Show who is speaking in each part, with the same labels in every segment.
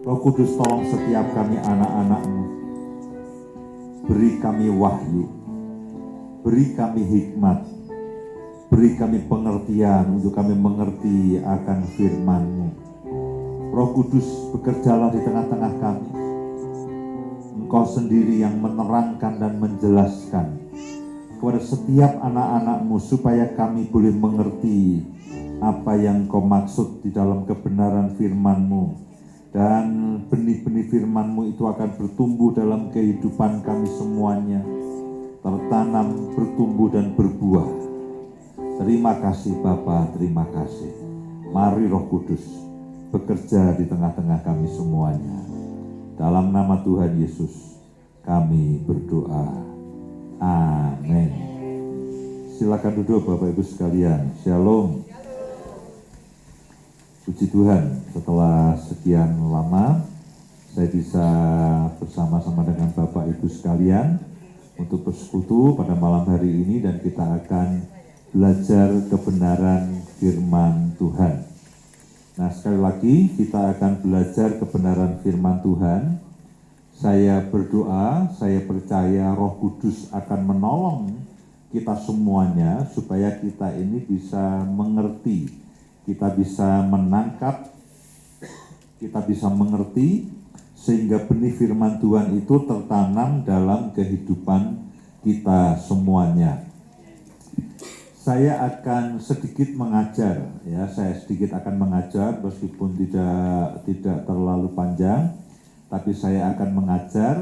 Speaker 1: Roh Kudus, tolong setiap kami anak-anak-Mu, beri kami wahyu, beri kami hikmat, beri kami pengertian untuk kami mengerti akan firman-Mu. Roh Kudus, bekerjalah di tengah-tengah kami. Engkau sendiri yang menerangkan dan menjelaskan kepada setiap anak-anak-Mu supaya kami boleh mengerti apa yang Kau maksud di dalam kebenaran firman-Mu. Dan benih-benih firman-Mu itu akan bertumbuh dalam kehidupan kami semuanya, tertanam, bertumbuh, dan berbuah. Terima kasih Bapa, terima kasih. Mari Roh Kudus bekerja di tengah-tengah kami semuanya. Dalam nama Tuhan Yesus kami berdoa. Amin. Silakan duduk Bapak Ibu sekalian. Shalom. Puji Tuhan, setelah sekian lama saya bisa bersama-sama dengan Bapak Ibu sekalian untuk bersekutu pada malam hari ini, dan kita akan belajar kebenaran firman Tuhan. Nah, sekali lagi kita akan belajar kebenaran firman Tuhan. Saya berdoa, saya percaya Roh Kudus akan menolong kita semuanya supaya kita ini bisa mengerti, kita bisa menangkap, kita bisa mengerti, sehingga benih firman Tuhan itu tertanam dalam kehidupan kita semuanya. Saya akan sedikit mengajar, ya, saya sedikit akan mengajar meskipun tidak terlalu panjang, tapi saya akan mengajar.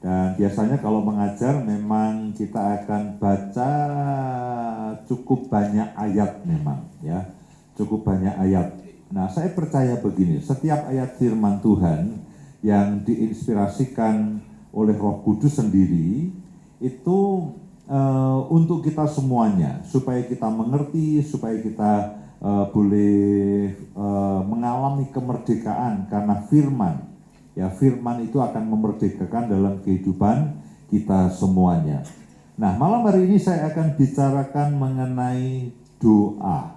Speaker 1: Dan biasanya kalau mengajar memang kita akan baca cukup banyak ayat memang, ya. Cukup banyak ayat. Nah, saya percaya begini, setiap ayat firman Tuhan yang diinspirasikan oleh Roh Kudus sendiri itu untuk kita semuanya, supaya kita mengerti, supaya kita boleh mengalami kemerdekaan karena firman. Ya, firman itu akan memerdekakan dalam kehidupan kita semuanya. Nah, malam hari ini saya akan bicarakan mengenai doa.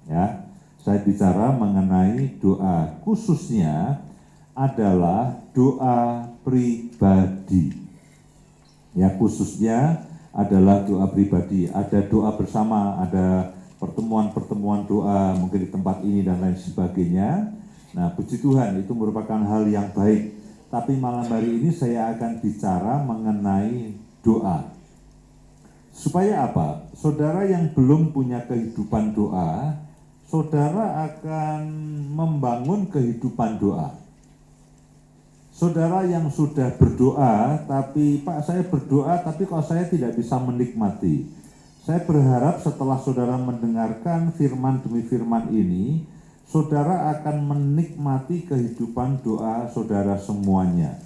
Speaker 1: Ya, saya bicara mengenai doa, khususnya adalah doa pribadi. Ya, khususnya adalah doa pribadi. Ada doa bersama, ada pertemuan-pertemuan doa mungkin di tempat ini dan lain sebagainya. Nah, puji Tuhan, itu merupakan hal yang baik. Tapi malam hari ini saya akan bicara mengenai doa. Supaya apa? Saudara yang belum punya kehidupan doa, saudara akan membangun kehidupan doa. Saudara yang sudah berdoa, tapi Pak, saya berdoa tapi kok saya tidak bisa menikmati. Saya berharap setelah saudara mendengarkan firman demi firman ini, saudara akan menikmati kehidupan doa saudara semuanya.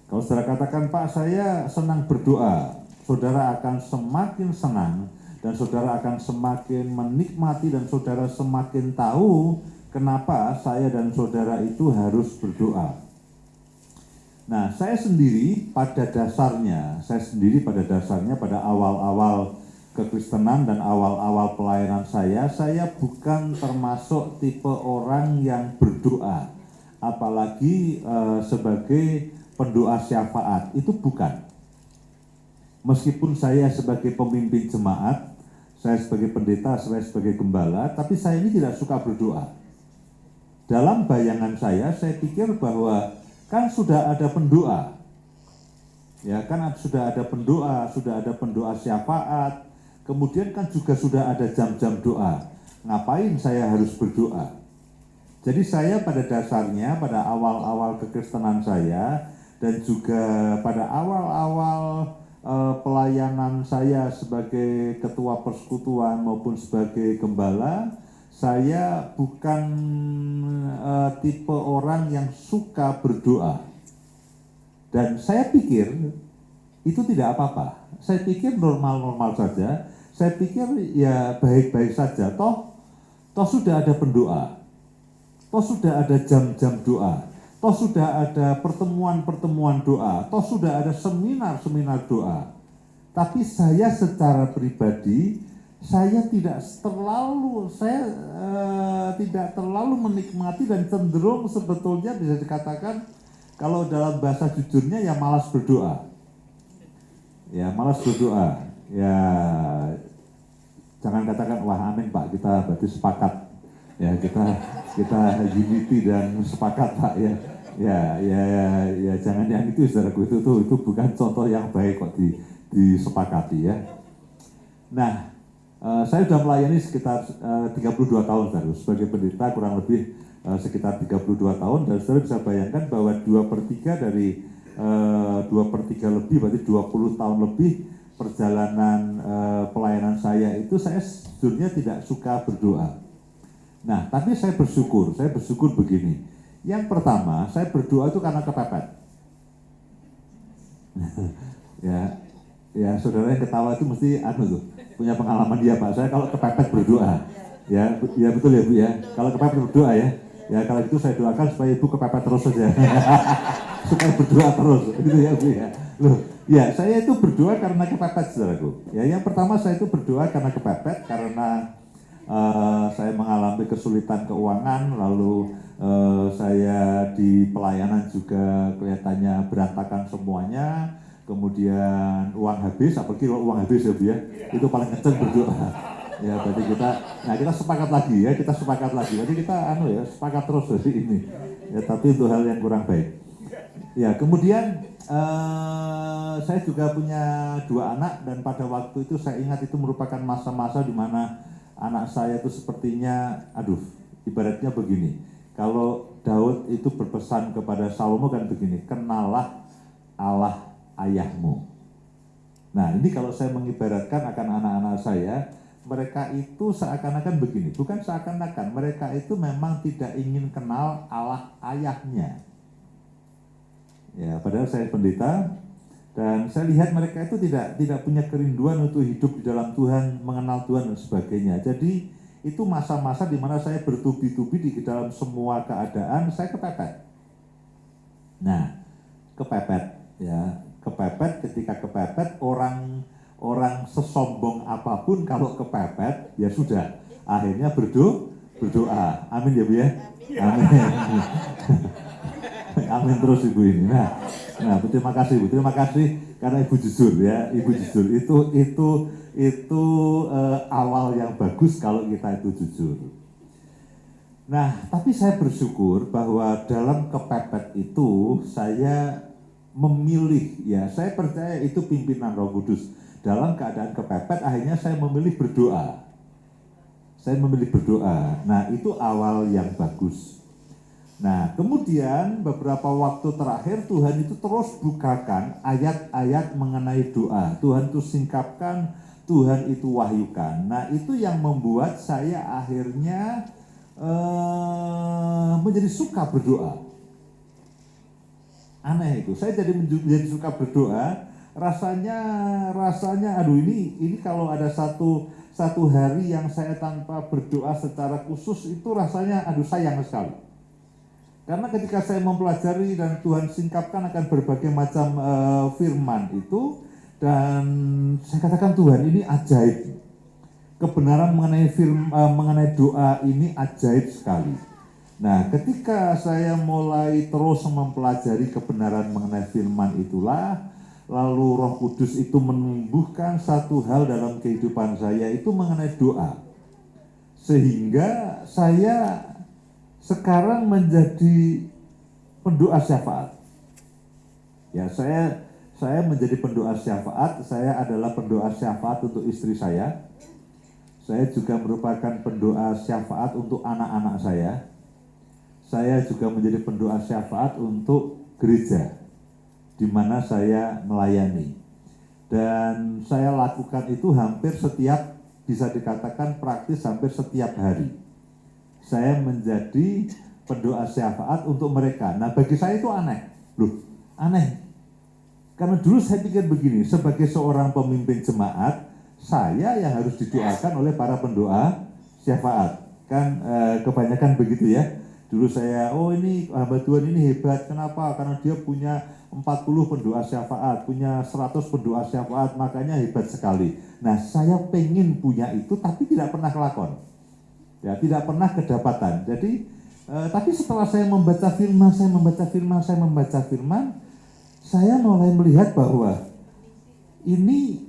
Speaker 1: Kalau saudara katakan, Pak, saya senang berdoa, saudara akan semakin senang, dan saudara akan semakin menikmati, dan saudara semakin tahu kenapa saya dan saudara itu harus berdoa. Nah, saya sendiri pada dasarnya pada awal-awal kekristenan dan awal-awal pelayanan saya bukan termasuk tipe orang yang berdoa, apalagi sebagai pendoa syafaat, itu bukan. Meskipun saya sebagai pemimpin jemaat, saya sebagai pendeta, saya sebagai gembala, tapi saya ini tidak suka berdoa. Dalam bayangan saya pikir bahwa kan sudah ada pendoa. Ya, kan sudah ada pendoa syafaat, kemudian kan juga sudah ada jam-jam doa. Ngapain saya harus berdoa? Jadi saya pada dasarnya, pada awal-awal kekristenan saya, dan juga pada awal-awal pelayanan saya sebagai ketua persekutuan maupun sebagai gembala, saya bukan tipe orang yang suka berdoa. Dan saya pikir itu tidak apa-apa. Saya pikir normal-normal saja. Saya pikir ya baik-baik saja. Toh sudah ada pendoa. Toh sudah ada jam-jam doa. Toh sudah ada pertemuan-pertemuan doa. Toh sudah ada seminar-seminar doa. Tapi saya secara pribadi, saya tidak terlalu menikmati dan cenderung sebetulnya bisa dikatakan kalau dalam bahasa jujurnya ya malas berdoa. Ya malas berdoa. Ya jangan katakan wah amin Pak, kita berarti sepakat. Ya kita unity dan sepakat Pak ya. Ya jangan yang itu saudaraku, itu bukan contoh yang baik kok disepakati ya. Nah, saya sudah melayani sekitar 32 tahun saudara, sebagai pendeta kurang lebih sekitar 32 tahun, dan saudara bisa bayangkan bahwa 2/3 dari 2/3 lebih, berarti 20 tahun lebih perjalanan pelayanan saya itu saya sejujurnya tidak suka berdoa. Nah, tapi saya bersyukur begini. Yang pertama, saya berdoa itu karena kepepet. Ya saudara yang ketawa itu mesti punya pengalaman dia Pak. Saya kalau kepepet berdoa, ya betul ya Bu ya. Kalau kepepet berdoa ya kalau itu saya doakan supaya Ibu kepepet terus saja, supaya berdoa terus, gitu ya Bu ya. Loh, ya saya itu berdoa karena kepepet saudaraku. Ya yang pertama saya itu berdoa karena kepepet karena saya mengalami kesulitan keuangan, lalu saya di pelayanan juga kelihatannya berantakan semuanya. Kemudian uang habis, apalagi kalau uang habis ya Bu ya, itu paling kenceng berdoa. Ya berarti kita sepakat lagi ya, berarti kita sepakat terus dari ini. Ya tapi untuk hal yang kurang baik. Ya kemudian saya juga punya 2 anak, dan pada waktu itu saya ingat itu merupakan masa-masa di mana anak saya itu sepertinya, ibaratnya begini. Kalau Daud itu berpesan kepada Salomo kan begini, kenallah Allah ayahmu. Nah ini kalau saya mengibaratkan akan anak-anak saya, mereka itu seakan-akan begini, bukan seakan-akan, mereka itu memang tidak ingin kenal Allah ayahnya. Ya padahal saya pendeta, dan saya lihat mereka itu tidak punya kerinduan untuk hidup di dalam Tuhan, mengenal Tuhan dan sebagainya. Jadi itu masa-masa di mana saya bertubi-tubi di dalam semua keadaan, saya kepepet. Nah ketika kepepet, orang sesombong apapun kalau kepepet ya sudah akhirnya berdoa. Amin ya Bu ya. Amin. Amin terus Ibu ini. Nah terima kasih Bu, terima kasih karena Ibu jujur ya, Ibu jujur itu awal yang bagus kalau kita itu jujur. Nah tapi saya bersyukur bahwa dalam kepepet itu saya memilih, ya saya percaya itu pimpinan Roh Kudus. Dalam keadaan kepepet akhirnya saya memilih berdoa. Nah itu awal yang bagus. Nah kemudian beberapa waktu terakhir Tuhan itu terus bukakan ayat-ayat mengenai doa. Tuhan itu singkapkan, Tuhan itu wahyukan. Nah itu yang membuat saya akhirnya menjadi suka berdoa. Aneh itu, saya jadi suka berdoa, rasanya ini kalau ada satu hari yang saya tanpa berdoa secara khusus itu rasanya sayang sekali. Karena ketika saya mempelajari dan Tuhan singkapkan akan berbagai macam firman itu, dan saya katakan Tuhan ini ajaib. Kebenaran mengenai doa ini ajaib sekali. Nah, ketika saya mulai terus mempelajari kebenaran mengenai firman itulah, lalu Roh Kudus itu menumbuhkan satu hal dalam kehidupan saya itu mengenai doa. Sehingga saya sekarang menjadi pendoa syafaat. Ya, saya menjadi pendoa syafaat, saya adalah pendoa syafaat untuk istri saya. Saya juga merupakan pendoa syafaat untuk anak-anak saya. Saya juga menjadi pendoa syafaat untuk gereja di mana saya melayani. Dan saya lakukan itu hampir setiap, bisa dikatakan praktis hampir setiap hari. Saya menjadi pendoa syafaat untuk mereka. Nah bagi saya itu aneh. Aneh. Karena dulu saya pikir begini, sebagai seorang pemimpin jemaat, saya yang harus didoakan oleh para pendoa syafaat. Kan kebanyakan begitu ya. Dulu saya, oh ini hamba Tuhan ini hebat, kenapa? Karena dia punya 40 pendoa syafaat, punya 100 pendoa syafaat, makanya hebat sekali. Nah, saya pengen punya itu, tapi tidak pernah kelakon. Ya, tidak pernah kedapatan. Jadi, tapi setelah saya membaca firman, saya mulai melihat bahwa ini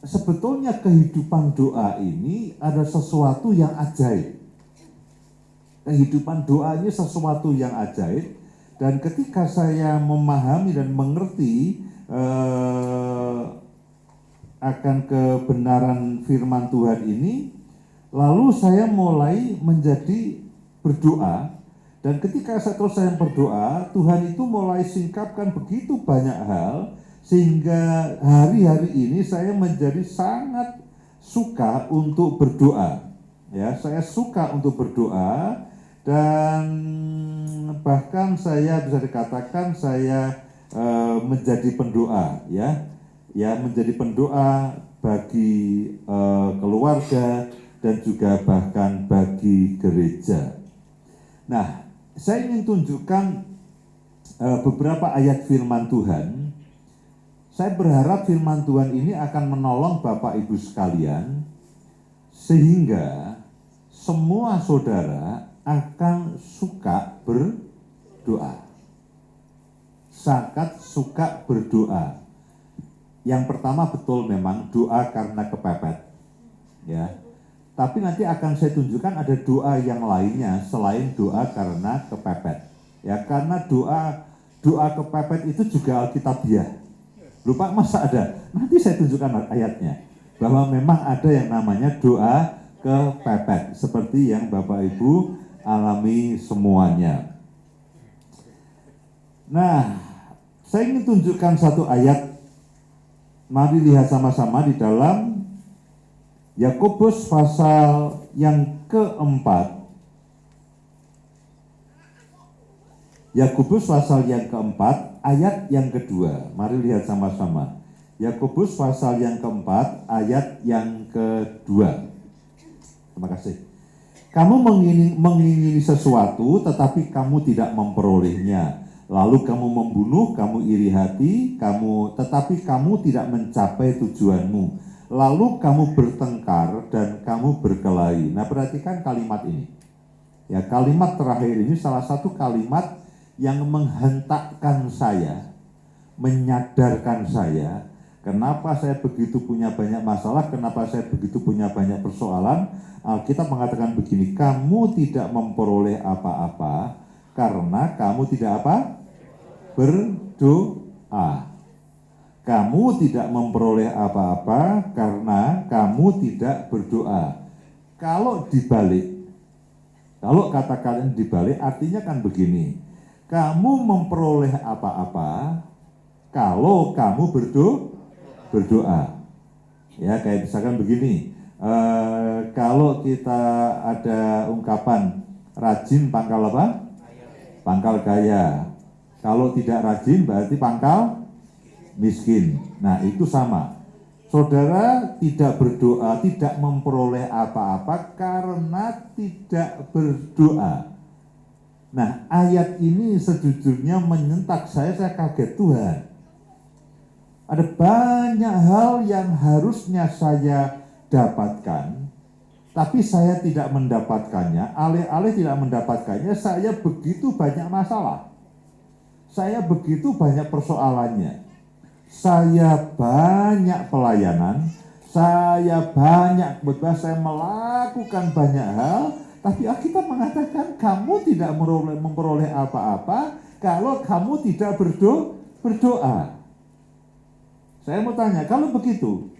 Speaker 1: sebetulnya kehidupan doa ini ada sesuatu yang ajaib. Kehidupan doa ini sesuatu yang ajaib, dan ketika saya memahami dan mengerti akan kebenaran firman Tuhan ini, lalu saya mulai menjadi berdoa, dan ketika saya berdoa, Tuhan itu mulai singkapkan begitu banyak hal, sehingga hari-hari ini saya menjadi sangat suka untuk berdoa. Ya, saya suka untuk berdoa, dan bahkan saya bisa dikatakan saya menjadi pendoa, ya menjadi pendoa bagi keluarga dan juga bahkan bagi gereja. Nah, saya ingin tunjukkan beberapa ayat firman Tuhan. Saya berharap firman Tuhan ini akan menolong Bapak Ibu sekalian, sehingga semua saudara akan suka berdoa. Sangat suka berdoa. Yang pertama betul memang doa karena kepepet. Ya. Tapi nanti akan saya tunjukkan ada doa yang lainnya selain doa karena kepepet. Ya, karena doa kepepet itu juga alkitabiah. Lupa masa ada? Nanti saya tunjukkan ayatnya. Bahwa memang ada yang namanya doa kepepet, seperti yang Bapak Ibu alami semuanya. Nah, saya ingin tunjukkan satu ayat. Mari lihat sama-sama di dalam Yakobus pasal yang keempat. Yakobus pasal yang keempat, ayat yang kedua. Mari lihat sama-sama. Yakobus pasal yang keempat, ayat yang kedua. Terima kasih. Kamu mengingini sesuatu, tetapi kamu tidak memperolehnya. Lalu kamu membunuh, kamu iri hati, tetapi kamu tidak mencapai tujuanmu. Lalu kamu bertengkar dan kamu berkelahi. Nah, perhatikan kalimat ini. Ya, kalimat terakhir ini salah satu kalimat yang menghentakkan saya, menyadarkan saya, kenapa saya begitu punya banyak masalah, kenapa saya begitu punya banyak persoalan. Alkitab mengatakan begini, kamu tidak memperoleh apa-apa karena kamu tidak apa? Berdoa. Kamu tidak memperoleh apa-apa karena kamu tidak berdoa. Kalau dibalik, kalau kata kalian dibalik, artinya kan begini, kamu memperoleh apa-apa kalau kamu berdoa. Ya, kayak misalkan begini, kalau kita ada ungkapan rajin pangkal apa? Pangkal gaya. Kalau tidak rajin berarti pangkal miskin. Nah, itu sama. Saudara tidak berdoa, tidak memperoleh apa-apa karena tidak berdoa. Nah, ayat ini sejujurnya menyentak saya kaget, Tuhan. Ada banyak hal yang harusnya saya dapatkan, tapi saya tidak mendapatkannya, alih-alih tidak mendapatkannya, saya begitu banyak masalah. Saya begitu banyak persoalannya. Saya banyak pelayanan, saya banyak betul, saya melakukan banyak hal, tapi Alkitab mengatakan kamu tidak memperoleh apa-apa kalau kamu tidak berdoa. Saya mau tanya, kalau begitu,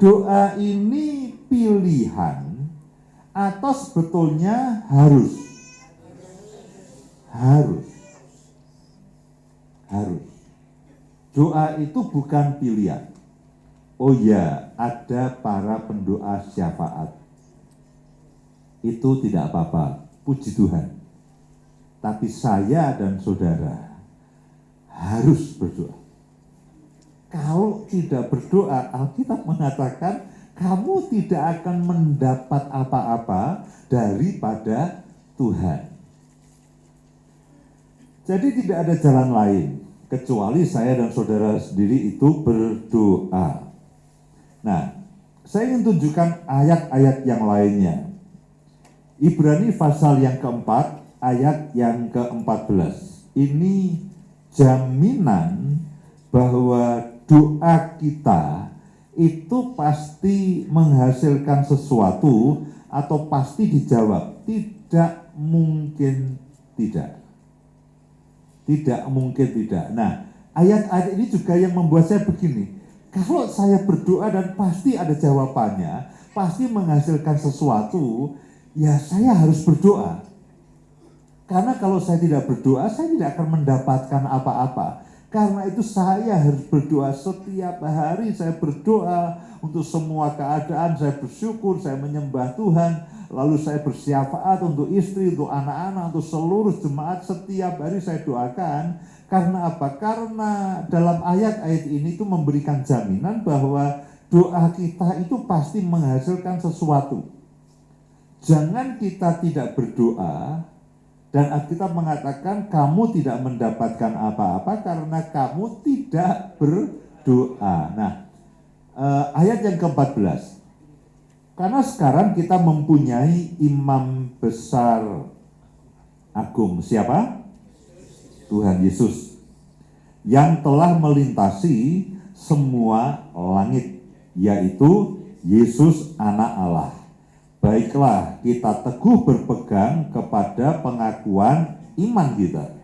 Speaker 1: doa ini pilihan atau sebetulnya harus? Harus. Doa itu bukan pilihan. Oh ya, ada para pendoa syafaat. Itu tidak apa-apa, puji Tuhan. Tapi saya dan saudara harus berdoa. Kalau tidak berdoa, Alkitab mengatakan kamu tidak akan mendapat apa-apa daripada Tuhan. Jadi tidak ada jalan lain kecuali saya dan saudara sendiri itu berdoa. Nah, saya ingin tunjukkan ayat-ayat yang lainnya. Ibrani pasal yang keempat, ayat yang ke-14. Ini jaminan bahwa doa kita itu pasti menghasilkan sesuatu atau pasti dijawab. Tidak mungkin tidak. Tidak mungkin tidak. Nah, ayat-ayat ini juga yang membuat saya begini. Kalau saya berdoa dan pasti ada jawabannya, pasti menghasilkan sesuatu, ya saya harus berdoa. Karena kalau saya tidak berdoa, saya tidak akan mendapatkan apa-apa. Karena itu saya harus berdoa setiap hari. Saya berdoa untuk semua keadaan, saya bersyukur, saya menyembah Tuhan. Lalu saya bersyafaat untuk istri, untuk anak-anak, untuk seluruh jemaat. Setiap hari saya doakan. Karena apa? Karena dalam ayat-ayat ini itu memberikan jaminan bahwa doa kita itu pasti menghasilkan sesuatu. Jangan kita tidak berdoa, dan Alkitab mengatakan kamu tidak mendapatkan apa-apa karena kamu tidak berdoa. Nah, ayat yang ke-14. Karena sekarang kita mempunyai imam besar agung. Siapa? Tuhan Yesus. Yang telah melintasi semua langit, yaitu Yesus Anak Allah. Baiklah, kita teguh berpegang kepada pengakuan iman kita.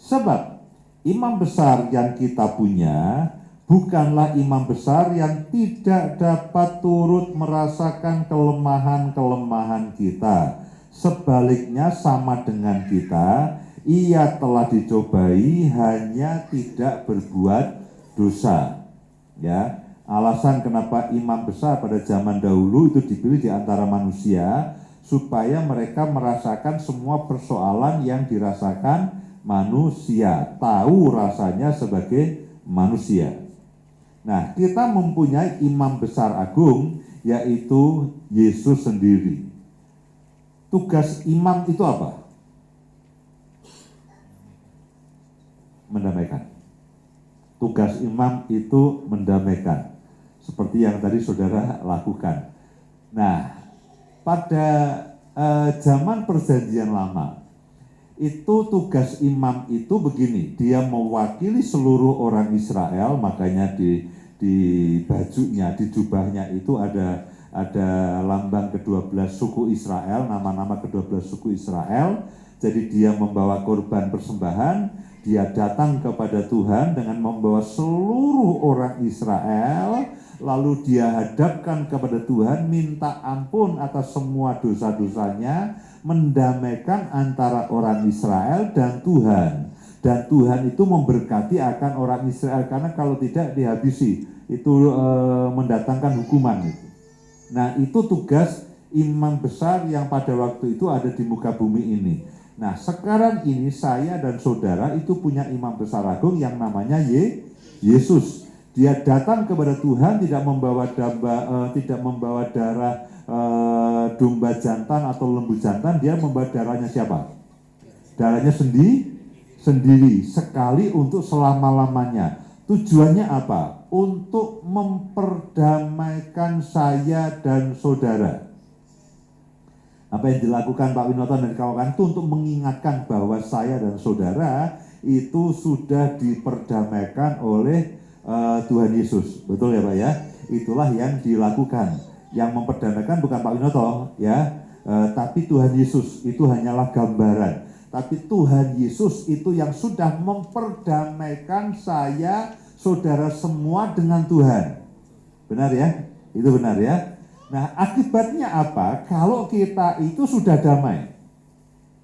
Speaker 1: Sebab imam besar yang kita punya bukanlah imam besar yang tidak dapat turut merasakan kelemahan-kelemahan kita. Sebaliknya sama dengan kita, ia telah dicobai hanya tidak berbuat dosa. Ya. Alasan kenapa imam besar pada zaman dahulu itu dipilih di antara manusia supaya mereka merasakan semua persoalan yang dirasakan manusia, tahu rasanya sebagai manusia. Nah, kita mempunyai imam besar agung yaitu Yesus sendiri. Tugas imam itu apa? Mendamaikan. Tugas imam itu mendamaikan. Seperti yang tadi saudara lakukan. Nah, pada zaman perjanjian lama, itu tugas imam itu begini, dia mewakili seluruh orang Israel, makanya di bajunya, di jubahnya itu ada lambang ke-12 suku Israel, nama-nama ke-12 suku Israel. Jadi dia membawa korban persembahan, dia datang kepada Tuhan dengan membawa seluruh orang Israel, lalu dia hadapkan kepada Tuhan, minta ampun atas semua dosa-dosanya, mendamaikan antara orang Israel dan Tuhan. Dan Tuhan itu memberkati akan orang Israel, karena kalau tidak dihabisi, itu mendatangkan hukuman itu. Nah, itu tugas imam besar yang pada waktu itu ada di muka bumi ini. Nah, sekarang ini saya dan saudara itu punya imam besar agung yang namanya Yesus. Dia datang kepada Tuhan tidak membawa darah domba jantan atau lembu jantan, dia membawa darahnya siapa? Darahnya sendiri sekali untuk selama-lamanya. Tujuannya apa? Untuk memperdamaikan saya dan saudara. Apa yang dilakukan Pak Winoto dan kawan-kawan itu untuk mengingatkan bahwa saya dan saudara itu sudah diperdamaikan oleh Tuhan Yesus. Betul ya Pak ya? Itulah yang dilakukan. Yang memperdamaikan bukan Pak Winoto ya, tapi Tuhan Yesus. Itu hanyalah gambaran. Tapi Tuhan Yesus itu yang sudah memperdamaikan saya, saudara semua dengan Tuhan. Benar ya? Itu benar ya? Nah, akibatnya apa? Kalau kita itu sudah damai,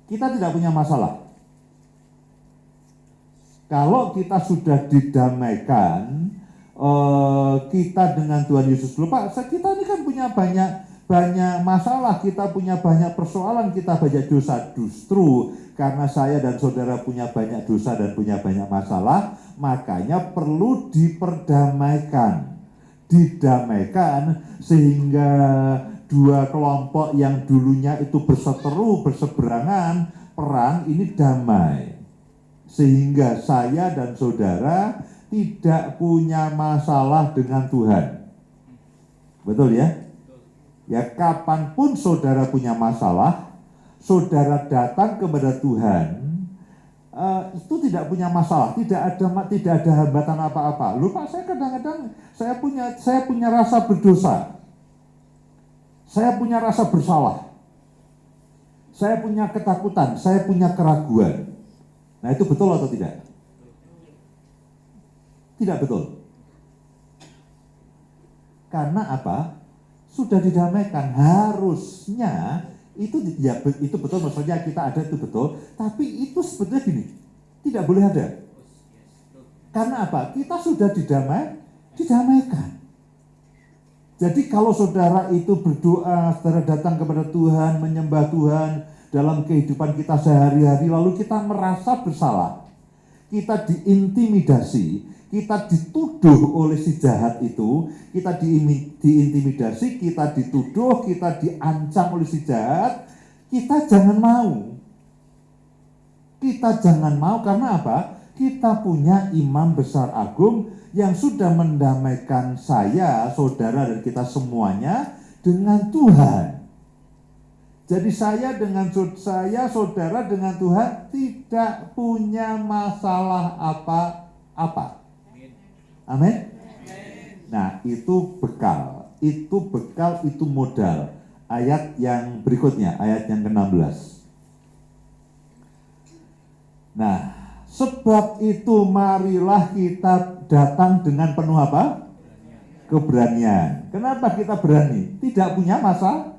Speaker 1: kita tidak punya masalah. Kalau kita sudah didamaikan, kita dengan Tuhan Yesus dulu, Pak, kita ini kan punya banyak masalah, kita punya banyak persoalan, kita banyak dosa. Justru karena saya dan saudara punya banyak dosa dan punya banyak masalah, makanya perlu diperdamaikan. Didamaikan sehingga dua kelompok yang dulunya itu berseteru, berseberangan, perang, ini damai. sehingga saya dan saudara tidak punya masalah dengan Tuhan. Betul ya? Ya, kapanpun saudara punya masalah, saudara datang kepada Tuhan, itu tidak punya masalah, tidak ada hambatan apa-apa. Lupa, saya kadang-kadang saya punya rasa berdosa, saya punya rasa bersalah, saya punya ketakutan, saya punya keraguan. Nah, itu betul atau tidak? Tidak betul. Karena apa? Sudah didamaikan. Harusnya itu ya, itu betul, maksudnya kita ada itu betul, tapi itu sebetulnya gini, tidak boleh ada. Karena apa? Kita sudah didamaikan. Jadi kalau saudara itu berdoa, saudara datang kepada Tuhan, menyembah Tuhan dalam kehidupan kita sehari-hari, lalu kita merasa bersalah, kita diintimidasi, kita dituduh oleh si jahat itu, kita diintimidasi, kita dituduh, kita diancam oleh si jahat, kita jangan mau. Kita jangan mau, karena apa? Kita punya imam besar agung yang sudah mendamaikan saya, saudara, dan kita semuanya dengan Tuhan. Jadi saya, saudara dengan Tuhan tidak punya masalah apa-apa. Amin. Nah, itu bekal, itu modal. Ayat yang berikutnya, ayat yang ke-16. Nah, sebab itu marilah kita datang dengan penuh apa? Keberanian. Kenapa kita berani? Tidak punya masalah.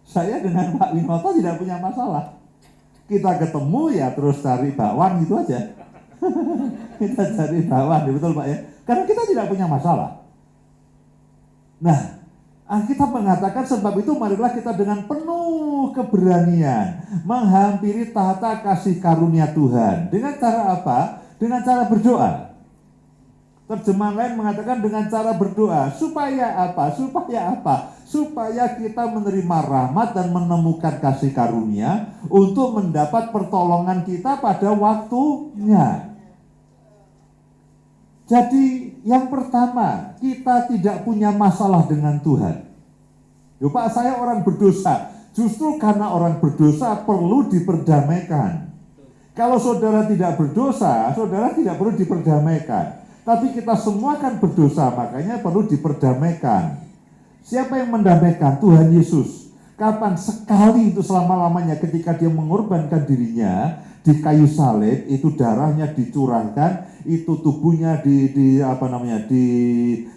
Speaker 1: Saya dengan Pak Winoto tidak punya masalah. Kita ketemu ya terus cari bakwan gitu aja. Kita cari bakwan, betul Pak ya? Karena kita tidak punya masalah. Nah, Alkitab mengatakan sebab itu marilah kita dengan penuh keberanian menghampiri tahta kasih karunia Tuhan. Dengan cara apa? Dengan cara berdoa. Terjemahan lain mengatakan dengan cara berdoa. Supaya apa? Supaya kita menerima rahmat dan menemukan kasih karunia untuk mendapat pertolongan kita pada waktunya. Jadi yang pertama, kita tidak punya masalah dengan Tuhan. Yo Pak, saya orang berdosa. Justru karena orang berdosa perlu diperdamaikan. Kalau saudara tidak berdosa, saudara tidak perlu diperdamaikan. Tapi kita semua kan berdosa, makanya perlu diperdamaikan. Siapa yang mendamaikan? Tuhan Yesus. Kapan? Sekali itu selama-lamanya ketika dia mengorbankan dirinya di kayu salib, itu darahnya dicurahkan, itu tubuhnya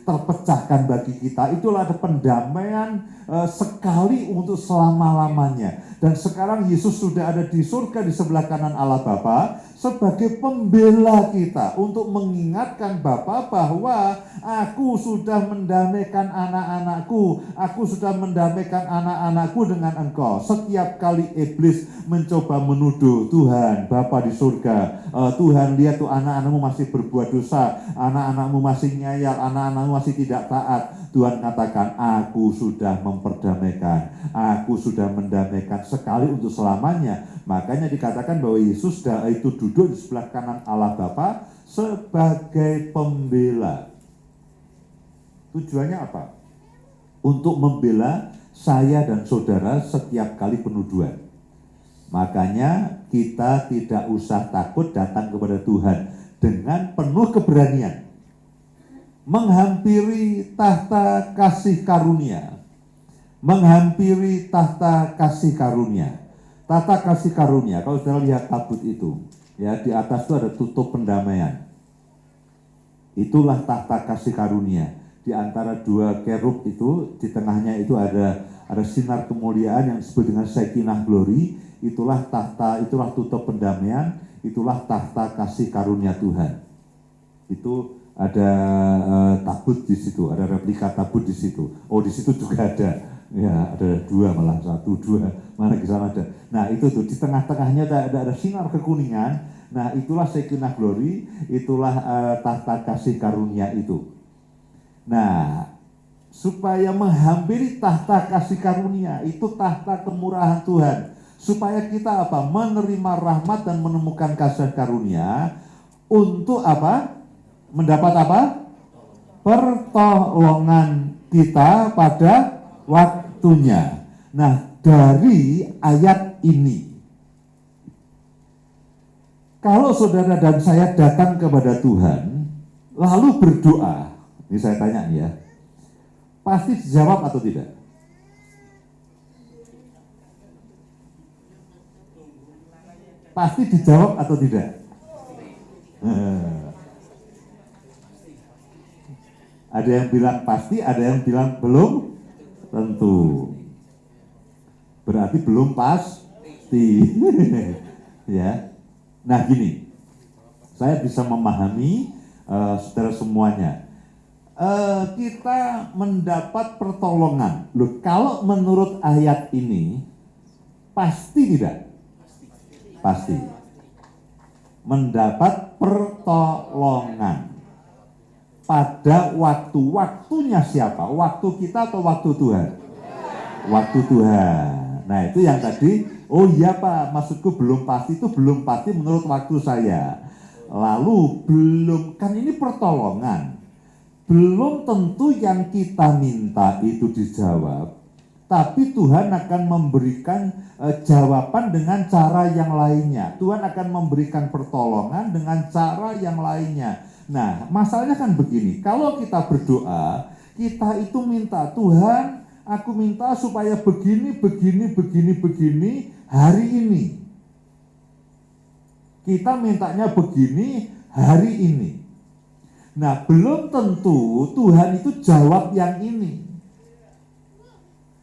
Speaker 1: terpecahkan bagi kita. Itulah ada pendamaian sekali untuk selama-lamanya. Dan sekarang Yesus sudah ada di surga di sebelah kanan Allah Bapa sebagai pembela kita untuk mengingatkan Bapa bahwa aku sudah mendamaikan anak-anakku, aku sudah mendamaikan anak-anakku dengan engkau. Setiap kali iblis mencoba menuduh, Tuhan Bapa di surga, Tuhan lihat tuh anak-anakmu masih berbuat dosa, anak-anakmu masih ngeyel, anak-anakmu masih tidak taat. Tuhan katakan, aku sudah memperdamaikan, aku sudah mendamaikan sekali untuk selamanya. Makanya dikatakan bahwa Yesus itu duduk di sebelah kanan Allah Bapa sebagai pembela. Tujuannya apa? Untuk membela saya dan saudara setiap kali penuduhan. Makanya kita tidak usah takut datang kepada Tuhan dengan penuh keberanian. Menghampiri tahta kasih karunia. Menghampiri tahta kasih karunia. Tahta kasih karunia, kalau saudara lihat tabut itu, ya di atas itu ada tutup pendamaian. Itulah tahta kasih karunia. Di antara dua kerub itu, di tengahnya itu ada sinar kemuliaan yang disebut dengan Shekinah Glory. Itulah tahta, itulah tutup pendamaian, itulah tahta kasih karunia Tuhan. Itu ada tabut di situ, ada replika tabut di situ. Oh, di situ juga ada. Ya, ada dua, malah satu, dua, mana di sana ada. Nah, itu tuh di tengah-tengahnya ada sinar kekuningan. Nah, itulah Shekinah Glory, itulah tahta kasih karunia itu. Nah, supaya menghampiri tahta kasih karunia, itu tahta kemurahan Tuhan. supaya kita apa? Menerima rahmat dan menemukan kasih karunia untuk apa? Mendapat apa? Pertolongan kita pada waktunya. Nah, dari ayat ini, kalau saudara dan saya datang kepada Tuhan, lalu berdoa, ini saya tanya nih ya, pasti dijawab atau tidak? Pasti dijawab atau tidak? Ada yang bilang pasti, ada yang bilang belum tentu. Berarti belum pasti. Ya. Nah gini, saya bisa memahami saudara semuanya. Kita mendapat pertolongan. Loh, kalau menurut ayat ini, pasti tidak? Pasti. Mendapat pertolongan. Pada waktunya siapa? Waktu kita atau waktu Tuhan? Waktu Tuhan. Nah itu yang tadi, oh iya Pak, maksudku belum pasti, itu belum pasti menurut waktu saya. Lalu belum, kan ini pertolongan. Belum tentu yang kita minta itu dijawab, tapi Tuhan akan memberikan jawaban dengan cara yang lainnya. Tuhan akan memberikan pertolongan dengan cara yang lainnya. Nah, masalahnya kan begini, kalau kita berdoa, kita itu minta, Tuhan, aku minta supaya begini hari ini. Kita mintanya begini hari ini. Nah, belum tentu Tuhan itu jawab yang ini.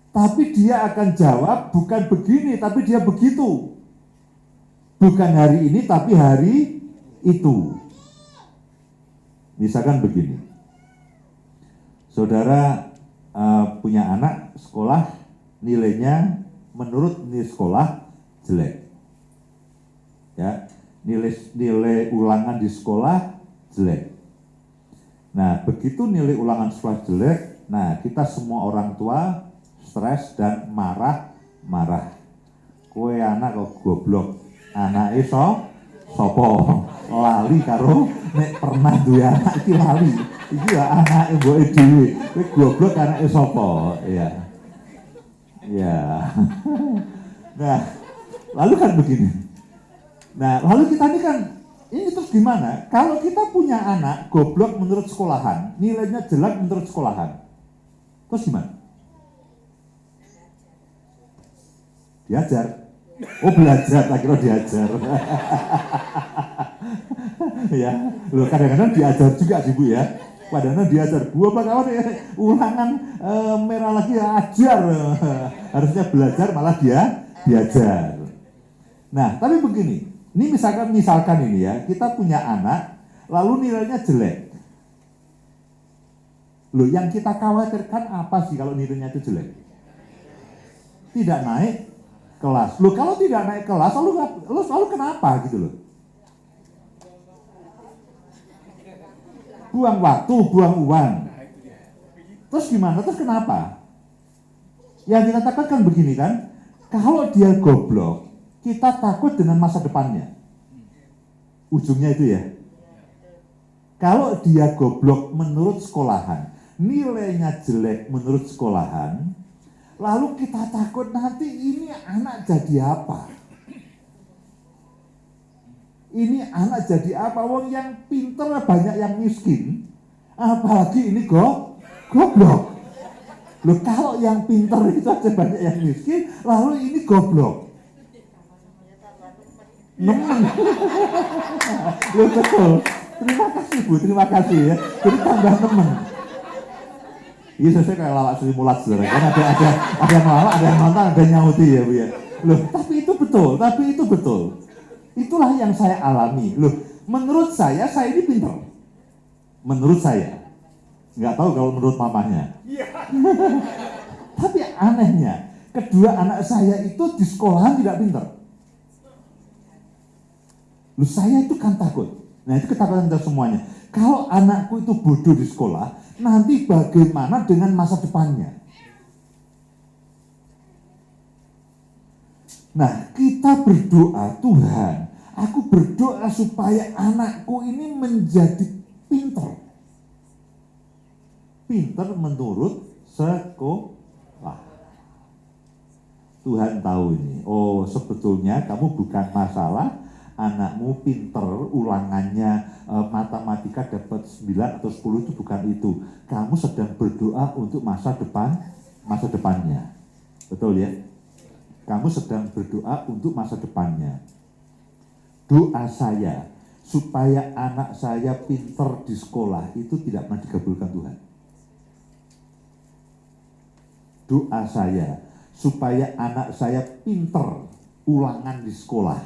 Speaker 1: Tapi dia akan jawab bukan begini, tapi dia begitu. Bukan hari ini, tapi hari itu. Misalkan begini, saudara punya anak sekolah, nilainya menurut nilai sekolah jelek. Ya, nilai ulangan di sekolah jelek. Nah, begitu nilai ulangan sekolah jelek, nah kita semua orang tua stres dan marah. Kowe anak kok goblok, anake sopo lali karo nek pernah duwe anak iki lali. Iki ya anake mboke dhewe. Kowe goblok anake sopo? Iya. Ya. Nah, lalu kan begini. Nah, lalu kita ini kan, ini terus gimana? Kalau kita punya anak goblok menurut sekolahan, nilainya jelek menurut sekolahan, terus gimana? Diajar. Oh belajar, tak kira diajar. Ya, loh kadang-kadang diajar juga sih Bu ya. Kadang-kadang diajar, Bu apa kawan ya, ulangan merah lagi ya ajar. Harusnya belajar malah diajar. Nah, tapi begini. Ini misalkan ini ya, kita punya anak, lalu nilainya jelek. Loh, yang kita khawatirkan apa sih kalau nilainya itu jelek? Tidak naik kelas. Loh, kalau tidak naik kelas, lalu kenapa gitu loh? Buang waktu, buang uang. Terus gimana? Terus kenapa? Yang kita takutkan begini kan, kalau dia goblok, kita takut dengan masa depannya. Ujungnya itu ya. Kalau dia goblok menurut sekolahan, nilainya jelek menurut sekolahan, lalu kita takut nanti ini anak jadi apa? Ini anak jadi apa? Wong yang pinter banyak yang miskin. Apalagi ini goblok. Loh, kalau yang pinter itu aja banyak yang miskin, lalu ini goblok. Nemen. Loh, betul. Terima kasih Bu, terima kasih ya. Jadi tambah nemen. Iya, saya kayak lawak Sri Mulat saudara. Kan ada yang lawak, ada yang nonton, ada yang nyauti ya Bu ya. Loh, tapi itu betul. Itulah yang saya alami. Loh, menurut saya ini pinter. Menurut saya. Nggak tahu kalau menurut mamanya. Tapi anehnya, kedua anak saya itu di sekolahan tidak pinter. Loh, saya itu kan takut. Nah, itu ketakutan kita semuanya. Kalau anakku itu bodoh di sekolah, nanti bagaimana dengan masa depannya? Nah, kita berdoa, Tuhan, aku berdoa supaya anakku ini menjadi pintar. Pintar menurut sekolah. Tuhan tahu ini. Oh, sebetulnya kamu bukan masalah anakmu pinter, ulangannya matematika dapat 9 atau 10 itu bukan itu. Kamu sedang berdoa untuk masa depannya. Betul ya? Kamu sedang berdoa untuk masa depannya. Doa saya supaya anak saya pinter di sekolah itu tidak pernah dikabulkan Tuhan. Doa saya supaya anak saya pinter ulangan di sekolah,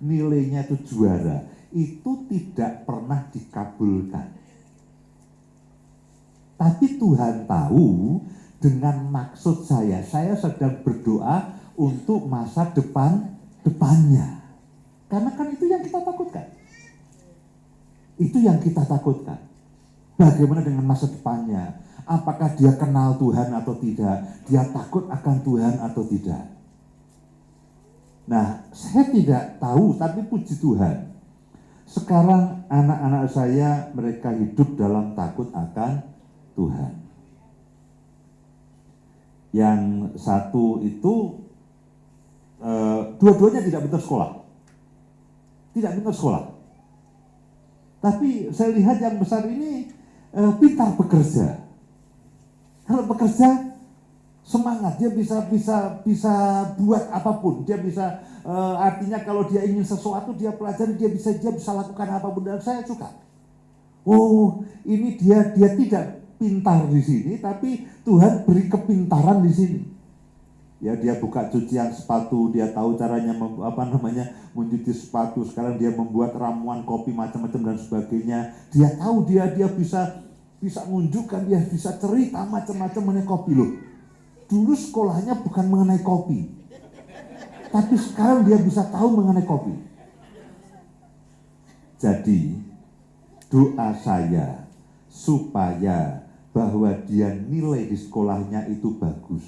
Speaker 1: nilainya itu juara, itu tidak pernah dikabulkan. Tapi Tuhan tahu dengan maksud saya sedang berdoa untuk masa depannya. Karena kan itu yang kita takutkan. Itu yang kita takutkan. Bagaimana dengan masa depannya? Apakah dia kenal Tuhan atau tidak? Dia takut akan Tuhan atau tidak? Nah, saya tidak tahu, tapi puji Tuhan. Sekarang anak-anak saya, mereka hidup dalam takut akan Tuhan. Yang satu itu, dua-duanya tidak pintar sekolah. Tidak pintar sekolah. Tapi saya lihat yang besar ini pintar bekerja. Kalau bekerja semangat, dia bisa buat apapun, dia bisa artinya kalau dia ingin sesuatu dia pelajari, dia bisa lakukan apapun, dan saya suka. Oh, ini dia tidak pintar di sini, tapi Tuhan beri kepintaran di sini. Ya, dia buka cucian sepatu, dia tahu caranya mencuci sepatu. Sekarang dia membuat ramuan kopi macam-macam dan sebagainya. Dia tahu dia bisa menunjukkan, dia bisa cerita macam-macam mengenai kopi loh. Dulu sekolahnya bukan mengenai kopi, tapi sekarang dia bisa tahu mengenai kopi. Jadi doa saya supaya bahwa dia nilai di sekolahnya itu bagus.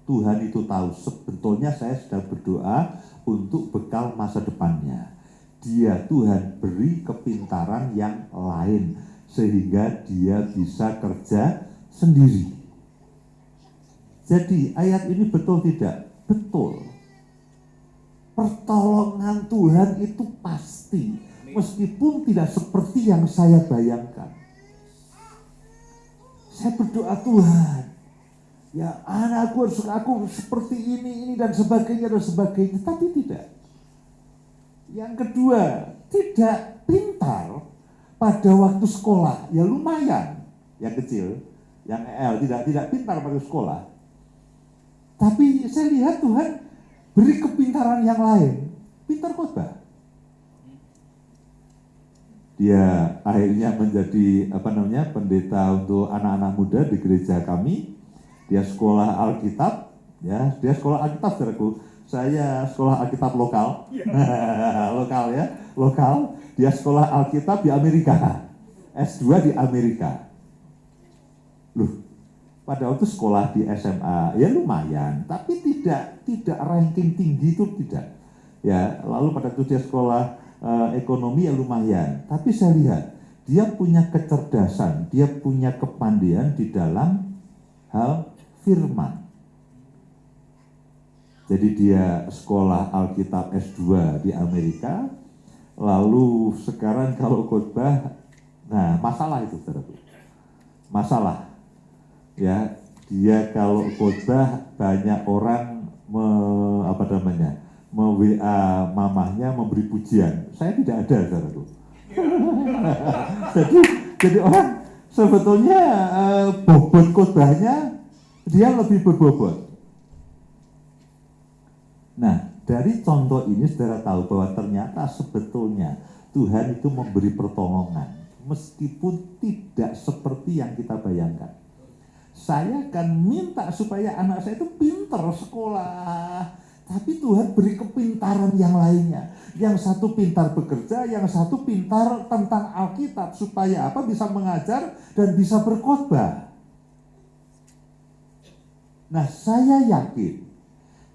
Speaker 1: Tuhan itu tahu, sebetulnya saya sedang berdoa untuk bekal masa depannya. Dia, Tuhan, beri kepintaran yang lain sehingga dia bisa kerja sendiri. Jadi ayat ini betul tidak? Betul. Pertolongan Tuhan itu pasti, meskipun tidak seperti yang saya bayangkan. Saya berdoa, Tuhan, ya anakku seperti ini dan sebagainya, tapi tidak. Yang kedua, tidak pintar pada waktu sekolah, ya lumayan, yang kecil, yang EL tidak pintar pada sekolah. Tapi saya lihat Tuhan beri kepintaran yang lain, pintar khotbah. Dia akhirnya menjadi pendeta untuk anak-anak muda di gereja kami. Dia sekolah Alkitab, ya, dia sekolah Alkitab, saudaraku. Saya sekolah Alkitab lokal, lokal. Dia sekolah Alkitab di Amerika, S2 di Amerika. Loh, pada waktu sekolah di SMA, ya lumayan, tapi tidak ranking tinggi itu tidak. Ya, lalu pada waktu dia sekolah ekonomi ya lumayan, tapi saya lihat dia punya kecerdasan, dia punya kepandaian di dalam hal firman. Jadi dia sekolah Alkitab S2 di Amerika, lalu sekarang kalau khotbah, nah masalah itu, saudara. Masalah, ya, dia kalau khotbah banyak orang WA mamahnya memberi pujian. Saya tidak ada, saudaraku. jadi orang sebetulnya bobot khotbahnya dia lebih berbobot. Nah, dari contoh ini saudara tahu bahwa ternyata sebetulnya Tuhan itu memberi pertolongan meskipun tidak seperti yang kita bayangkan. Saya akan minta supaya anak saya itu pintar sekolah, tapi Tuhan beri kepintaran yang lainnya. Yang satu pintar bekerja, yang satu pintar tentang Alkitab supaya bisa mengajar dan bisa berkhotbah. Nah, saya yakin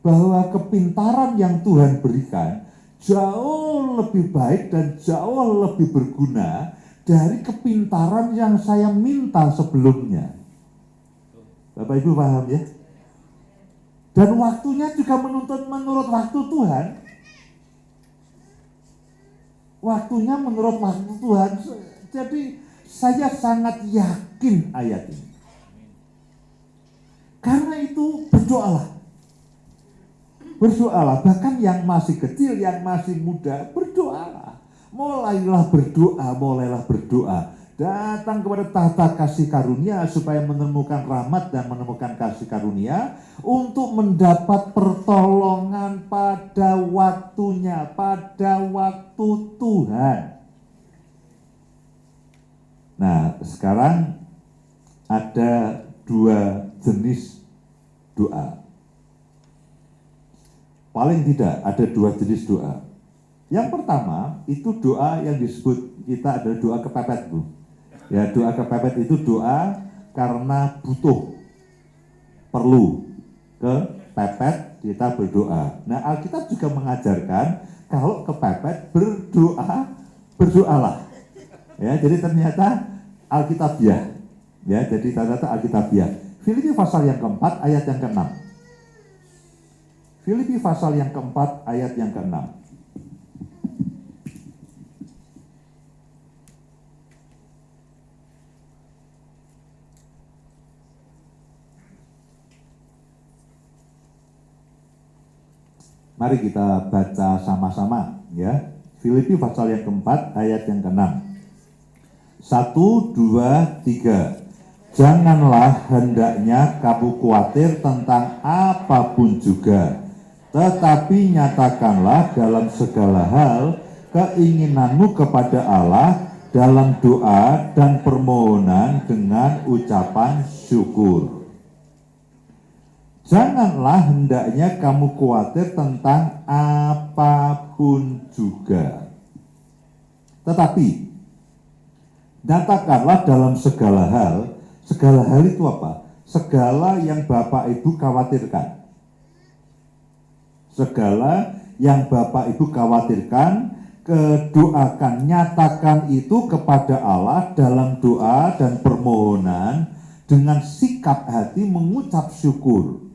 Speaker 1: bahwa kepintaran yang Tuhan berikan jauh lebih baik dan jauh lebih berguna dari kepintaran yang saya minta sebelumnya. Bapak Ibu paham ya? Dan waktunya juga menuntut menurut waktu Tuhan. Waktunya menurut waktu Tuhan. Jadi saya sangat yakin ayat ini. Karena itu berdoalah. Berdoalah, bahkan yang masih kecil, yang masih muda, berdoalah. Mulailah berdoa. Datang kepada tahta kasih karunia supaya menemukan rahmat dan menemukan kasih karunia untuk mendapat pertolongan pada waktunya, pada waktu Tuhan. Nah, sekarang ada dua jenis doa. Paling tidak ada dua jenis doa. Yang pertama itu doa yang disebut kita adalah doa kepepet, Bu. Ya, doa kepepet itu doa karena butuh, perlu kepepet kita berdoa. Nah, Alkitab juga mengajarkan kalau kepepet berdoalah. Ya, jadi ternyata Alkitabiah. Ya, jadi ternyata Alkitabiah. Filipi pasal yang keempat ayat yang ke-6. Filipi pasal yang keempat ayat yang ke-6. Mari kita baca sama-sama ya. Filipi pasal yang keempat ayat yang ke-6. 1, 2, 3. Janganlah hendaknya kamu khawatir tentang apapun juga, tetapi nyatakanlah dalam segala hal keinginanmu kepada Allah dalam doa dan permohonan dengan ucapan syukur. Janganlah hendaknya kamu khawatir tentang apapun juga, tetapi nyatakanlah dalam segala hal. Segala hal itu apa? Segala yang Bapak Ibu khawatirkan. Segala yang Bapak Ibu khawatirkan, doakan, nyatakan itu kepada Allah dalam doa dan permohonan dengan sikap hati mengucap syukur.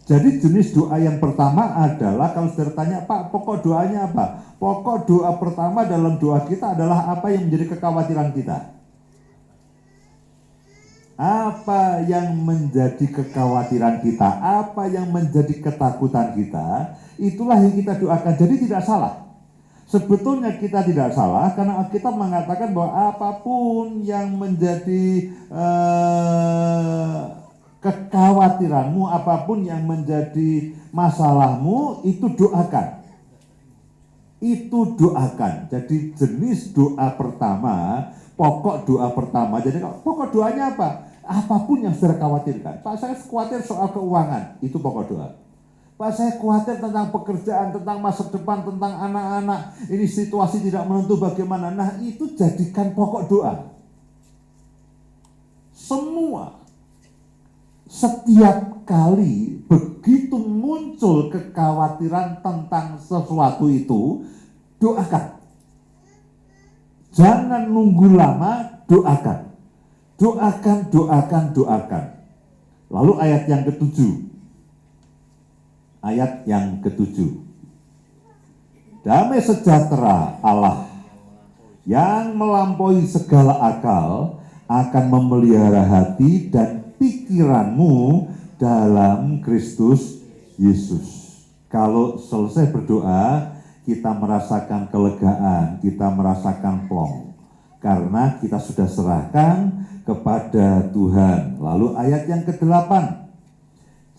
Speaker 1: Jadi jenis doa yang pertama adalah, kalau saudara tanya, Pak, pokok doanya apa? Pokok doa pertama dalam doa kita adalah apa yang menjadi kekhawatiran kita. Apa yang menjadi kekhawatiran kita, apa yang menjadi ketakutan kita, itulah yang kita doakan. Jadi tidak salah. Sebetulnya kita tidak salah karena kita mengatakan bahwa apapun yang menjadi kekhawatiranmu, apapun yang menjadi masalahmu, itu doakan. Itu doakan. Jadi jenis doa pertama, pokok doa pertama. Jadi pokok doanya apa? Apapun yang saudara khawatirkan. Pak, saya khawatir soal keuangan, itu pokok doa. Pak, saya khawatir tentang pekerjaan, tentang masa depan, tentang anak-anak. Ini situasi tidak menentu bagaimana. Nah, itu jadikan pokok doa. Semua. Setiap kali begitu muncul kekhawatiran tentang sesuatu itu, doakan. Jangan nunggu lama, doakan. Doakan. Lalu ayat yang ke-7. Ayat yang ke-7. Damai sejahtera Allah yang melampaui segala akal akan memelihara hati dan pikiranmu dalam Kristus Yesus. Kalau selesai berdoa, kita merasakan kelegaan, kita merasakan plong. Karena kita sudah serahkan kepada Tuhan. Lalu ayat yang ke-8.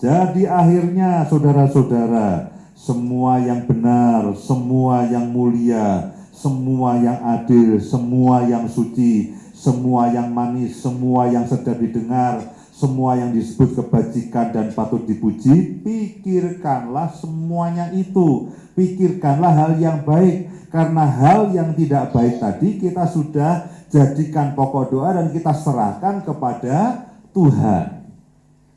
Speaker 1: Jadi akhirnya saudara-saudara, semua yang benar, semua yang mulia, semua yang adil, semua yang suci, semua yang manis, semua yang sedap didengar, semua yang disebut kebajikan dan patut dipuji, pikirkanlah semuanya itu. Pikirkanlah hal yang baik. Karena hal yang tidak baik tadi kita sudah jadikan pokok doa dan kita serahkan kepada Tuhan.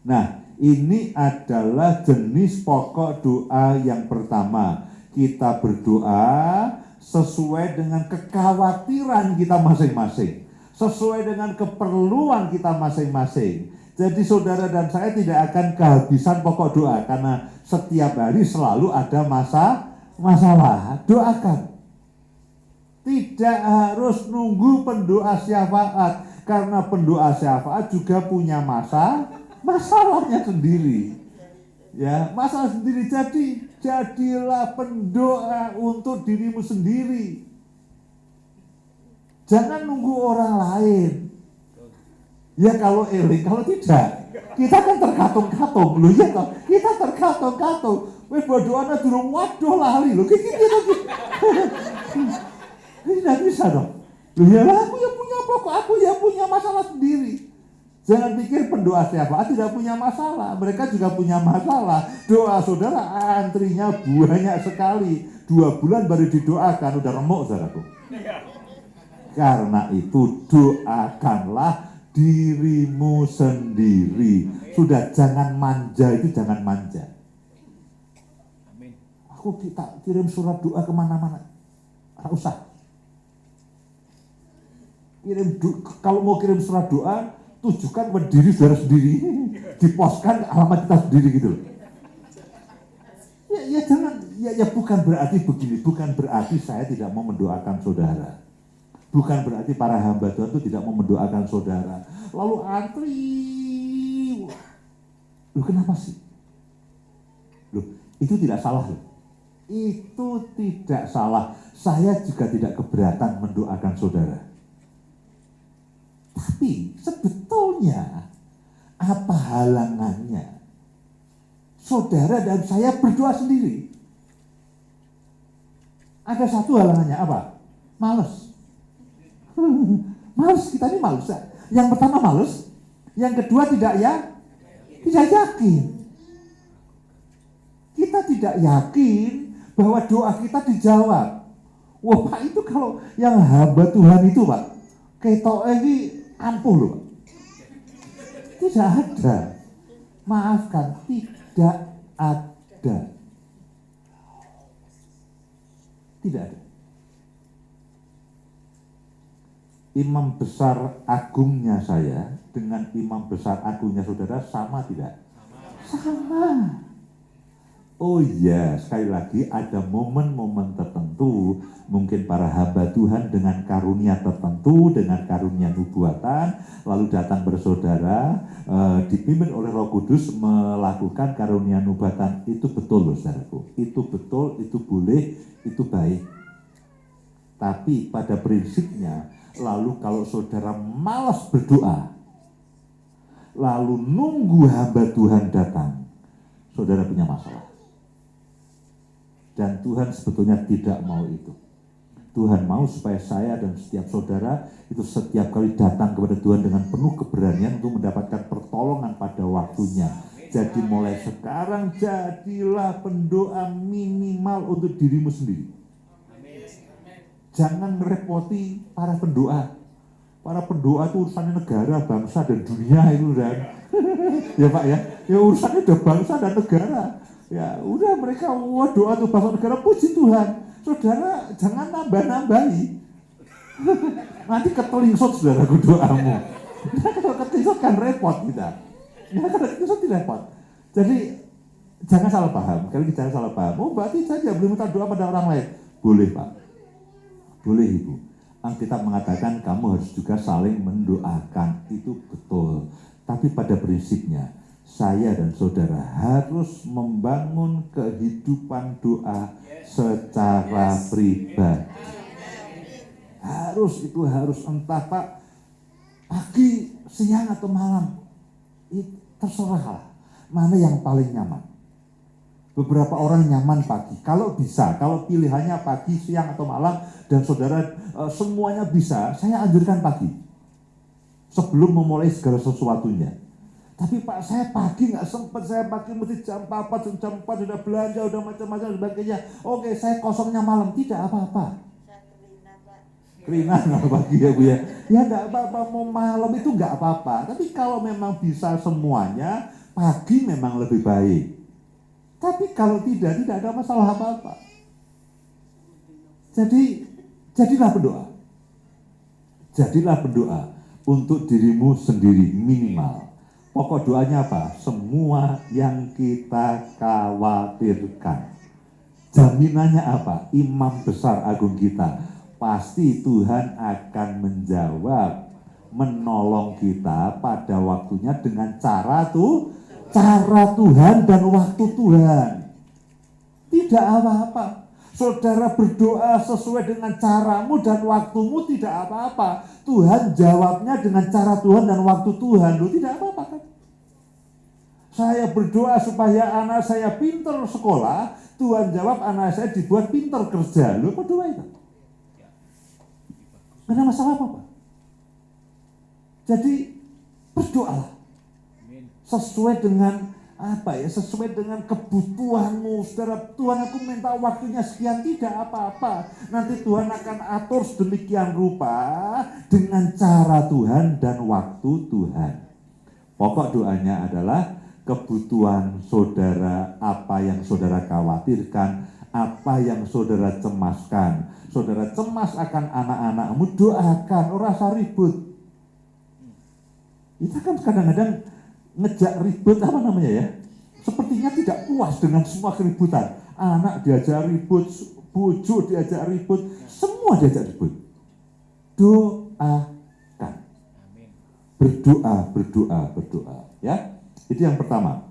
Speaker 1: Nah, Ini adalah jenis pokok doa yang pertama. Kita berdoa sesuai dengan kekhawatiran kita masing-masing, sesuai dengan keperluan kita masing-masing. Jadi saudara dan saya tidak akan kehabisan pokok doa, karena setiap hari selalu ada masalah. Doakan. Tidak harus nunggu pendoa syafaat, karena pendoa syafaat juga punya masalahnya sendiri. Ya, masalah sendiri. Jadi jadilah pendoa untuk dirimu sendiri. Jangan nunggu orang lain. Ya kalau eling, kalau tidak, kita kan terkatung-katung. Loh ya toh, kita terkatung-katung. Wes berdoa durung waduh lali lho. Tidak bisa dong. Loh ya lah, aku yang punya pokok, aku yang punya masalah sendiri. Jangan pikir pendoa syafaat tidak punya masalah. Mereka juga punya masalah. Doa saudara antrinya banyak sekali. 2 bulan baru didoakan, udah remuk saudaraku. Karena itu doakanlah dirimu sendiri. Sudah, jangan manja, itu jangan manja. Aku kita kirim surat doa kemana-mana. Nggak usah. Kalau mau kirim surat doa, tujukan pada diri saudara sendiri, diposkan alamat kita sendiri gitu loh. Ya jangan, ya bukan berarti begini, bukan berarti saya tidak mau mendoakan saudara. Bukan berarti para hamba Tuhan itu tidak mau mendoakan saudara. Lalu antri. Loh kenapa sih? Loh, itu tidak salah loh. Itu tidak salah. Saya juga tidak keberatan mendoakan saudara. Tapi sebetulnya apa halangannya saudara dan saya berdoa sendiri? Ada satu halangannya, apa? Males. Males, kita ini males. Yang pertama males, yang kedua tidak yakin. Kita tidak yakin bahwa doa kita dijawab. Wah Pak, itu kalau yang hamba Tuhan itu Pak, ketok ini ampuh loh. Tidak ada. Maafkan, tidak ada. Tidak ada. Imam besar agungnya saya dengan imam besar agungnya saudara sama tidak? Sama. Oh iya, sekali lagi ada momen-momen tertentu, mungkin para hamba Tuhan dengan karunia tertentu, dengan karunia nubuatan, lalu datang bersaudara, dipimpin oleh Roh Kudus melakukan karunia nubuatan. Itu betul loh saudaraku, itu betul, itu boleh, itu baik. Tapi pada prinsipnya, lalu kalau saudara malas berdoa, lalu nunggu hamba Tuhan datang, saudara punya masalah. Dan Tuhan sebetulnya tidak mau itu. Tuhan mau supaya saya dan setiap saudara itu setiap kali datang kepada Tuhan dengan penuh keberanian untuk mendapatkan pertolongan pada waktunya. Jadi mulai sekarang jadilah pendoa minimal untuk dirimu sendiri. Jangan merepoti para pendoa. Para pendoa itu urusannya negara, bangsa, dan dunia itu dan ya Pak ya. Ya urusannya udah bangsa dan negara. Ya udah mereka doa tuh bangsa negara, puji Tuhan. Saudara jangan nambah-nambahi. Nanti ketelingsut saudaraku doamu. Kalau ketelingsut kan repot kita. Ya kalau ketelingsut tidak repot. Jadi jangan salah paham. Kalau kita salah paham, oh berarti saja belum minta doa pada orang lain. Boleh Pak. Boleh Ibu. Alkitab mengatakan kamu harus juga saling mendoakan. Itu betul. Tapi pada prinsipnya saya dan saudara harus membangun kehidupan doa secara pribadi. Harus entah Pak pagi, siang atau malam. Terserah mana yang paling nyaman. Beberapa orang nyaman pagi. Kalau bisa, kalau pilihannya pagi, siang atau malam dan saudara semuanya bisa, saya anjurkan pagi. Sebelum memulai segala sesuatunya. Tapi Pak, saya pagi nggak sempat, saya pagi mesti jam 4 sudah belanja, udah macam-macam dan sebagainya. Oke, saya kosongnya malam, tidak apa-apa. Kerina nggak pagi ya Bu ya? Ya nggak apa-apa, mau malam itu nggak apa-apa. Tapi kalau memang bisa semuanya, pagi memang lebih baik. Tapi kalau tidak ada masalah apa-apa. Jadi, jadilah berdoa. Jadilah berdoa untuk dirimu sendiri minimal. Pokok doanya apa? Semua yang kita khawatirkan. Jaminannya apa? Imam besar agung kita. Pasti Tuhan akan menjawab, menolong kita pada waktunya dengan cara Tuhan dan waktu Tuhan. Tidak apa-apa. Saudara berdoa sesuai dengan caramu dan waktumu, tidak apa-apa. Tuhan jawabnya dengan cara Tuhan dan waktu Tuhan. Loh, tidak apa-apa kan? Saya berdoa supaya anak saya pintar sekolah, Tuhan jawab anak saya dibuat pintar kerja. Loh, berdoa itu. Tidak ada masalah apa-apa. Jadi berdoalah sesuai dengan sesuai dengan kebutuhanmu. Saudara, Tuhan aku minta waktunya sekian, tidak apa-apa. Nanti Tuhan akan atur sedemikian rupa dengan cara Tuhan dan waktu Tuhan. Pokok doanya adalah kebutuhan saudara, apa yang saudara khawatirkan, apa yang saudara cemaskan. Saudara cemas akan anak-anakmu, doakan, ora usah ribut. Kita kan kadang-kadang ngejak ribut sepertinya tidak puas dengan semua keributan. Anak diajak ribut, bojo diajak ribut, semua diajak ribut. Doakan. Berdoa ya. Itu yang pertama.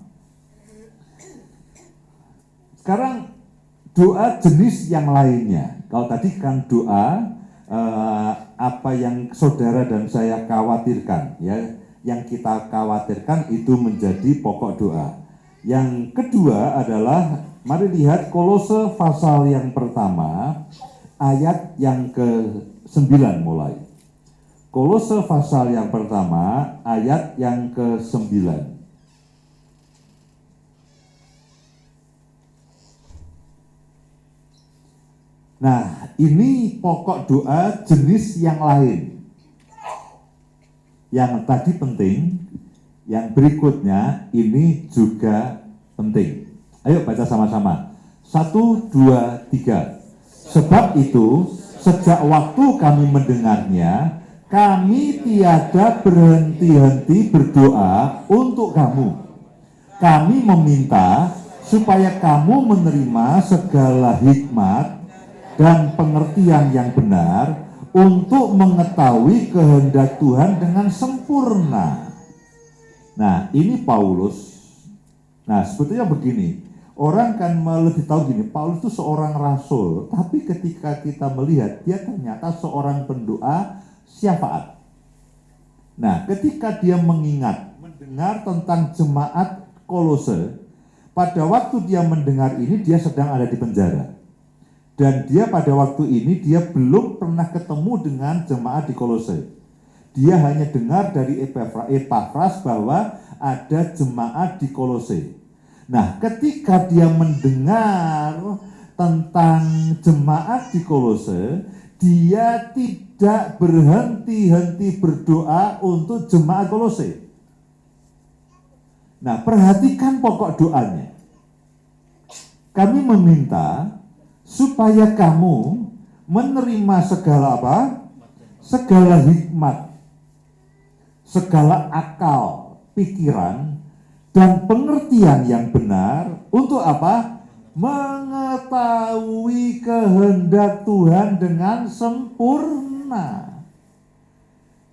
Speaker 1: Sekarang doa jenis yang lainnya. Kalau tadi kan doa apa yang saudara dan saya khawatirkan, ya. Yang kita khawatirkan itu menjadi pokok doa. Yang kedua adalah, mari lihat Kolose pasal yang pertama, ayat yang ke-9 mulai. Kolose pasal yang pertama, ayat yang ke-9. Nah, ini pokok doa jenis yang lain. Yang tadi penting, yang berikutnya ini juga penting. Ayo baca sama-sama. 1, 2, 3. Sebab itu, sejak waktu kami mendengarnya, kami tiada berhenti-henti berdoa untuk kamu. Kami meminta supaya kamu menerima segala hikmat dan pengertian yang benar untuk mengetahui kehendak Tuhan dengan sempurna. Nah, ini Paulus. Nah, sebetulnya begini, orang kan lebih tahu gini, Paulus itu seorang rasul, tapi ketika kita melihat, dia ternyata seorang pendoa syafaat. Nah, ketika dia mendengar tentang jemaat Kolose, pada waktu dia mendengar ini, dia sedang ada di penjara. Dan dia pada waktu ini, dia belum pernah ketemu dengan jemaat di Kolose. Dia hanya dengar dari Epafras bahwa ada jemaat di Kolose. Nah, ketika dia mendengar tentang jemaat di Kolose, dia tidak berhenti-henti berdoa untuk jemaat Kolose. Nah, perhatikan pokok doanya. Kami meminta supaya kamu menerima segala apa? Segala hikmat, segala akal, pikiran, dan pengertian yang benar untuk apa? Mengetahui kehendak Tuhan dengan sempurna.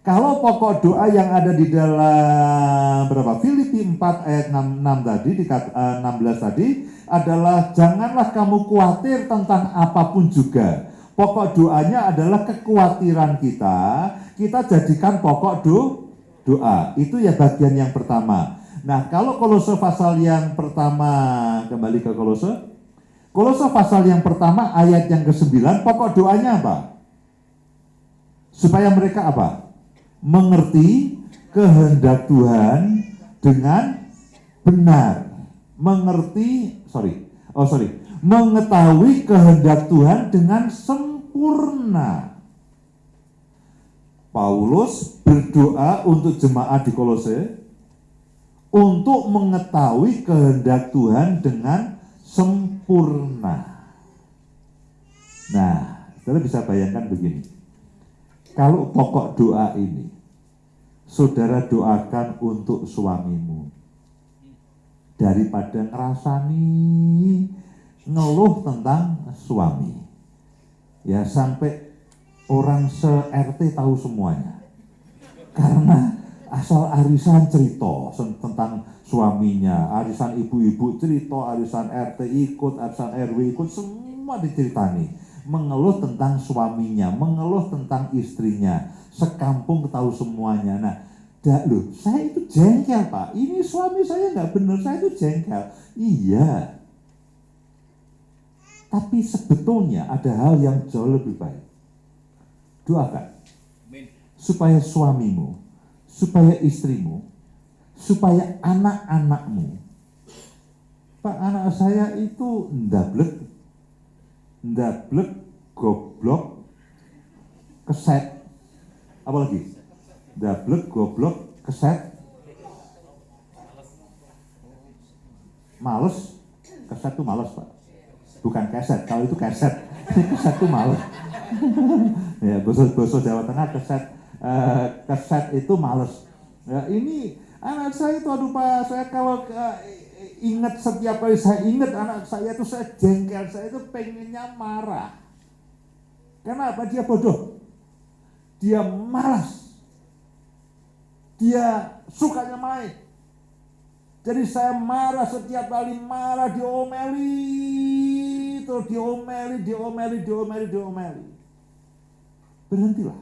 Speaker 1: Kalau pokok doa yang ada di dalam Filipi 4 ayat 6 tadi, 16 tadi adalah janganlah kamu khawatir tentang apapun juga. Pokok doanya adalah kekhawatiran kita jadikan pokok doa. Itu ya bagian yang pertama. Nah, kalau Kolose pasal yang pertama, kembali ke Kolose. Kolose pasal yang pertama ayat yang ke-9, pokok doanya apa? Supaya mereka apa? Mengerti kehendak Tuhan dengan benar. Mengetahui kehendak Tuhan dengan sempurna. Paulus berdoa untuk jemaat di Kolose untuk mengetahui kehendak Tuhan dengan sempurna. Nah, saudara bisa bayangkan begini. Kalau pokok doa ini, saudara doakan untuk suamimu. Daripada ngerasani ngeluh tentang suami. Ya, sampai orang se-RT tahu semuanya. Karena asal arisan cerita tentang suaminya, arisan ibu-ibu cerita, arisan RT ikut, arisan RW ikut, semua diceritani. Mengeluh tentang suaminya, mengeluh tentang istrinya, sekampung tahu semuanya. Nah, loh, saya itu jengkel Pak, ini suami saya nggak benar, saya itu jengkel. Iya, tapi sebetulnya ada hal yang jauh lebih baik. Doakan supaya suamimu, supaya istrimu, supaya anak-anakmu. Pak, anak saya itu ndablek, goblok, keset, apa lagi? Ndablek, goblok, keset, males. Keset itu males Pak, bukan keset. Kalau itu keset, keset itu males. Ya, bosok Jawa Tengah keset itu males. Ya, ini anak saya itu, aduh Pak, saya kalau ingat, setiap kali saya ingat anak saya itu saya jengkel, saya itu pengennya marah. Kenapa? Dia bodoh, dia malas, dia sukanya main. Jadi saya marah, setiap kali marah diomeli, terus diomeli. Berhentilah.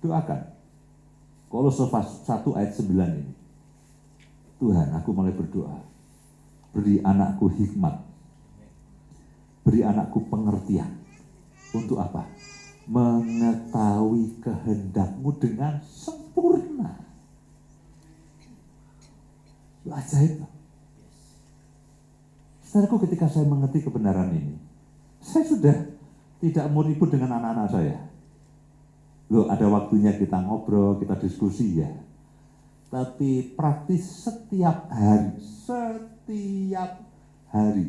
Speaker 1: Doakan. Kolose 1 ayat 9 ini. Tuhan, aku mulai berdoa. Beri anakku hikmat. Beri anakku pengertian. Untuk apa? Mengetahui kehendak-Mu dengan sempurna. Ajaib. Saudaraku, ketika saya mengerti kebenaran ini, saya sudah tidak mau ribut dengan anak-anak saya. Loh, ada waktunya kita ngobrol, kita diskusi ya. Tapi praktis setiap hari,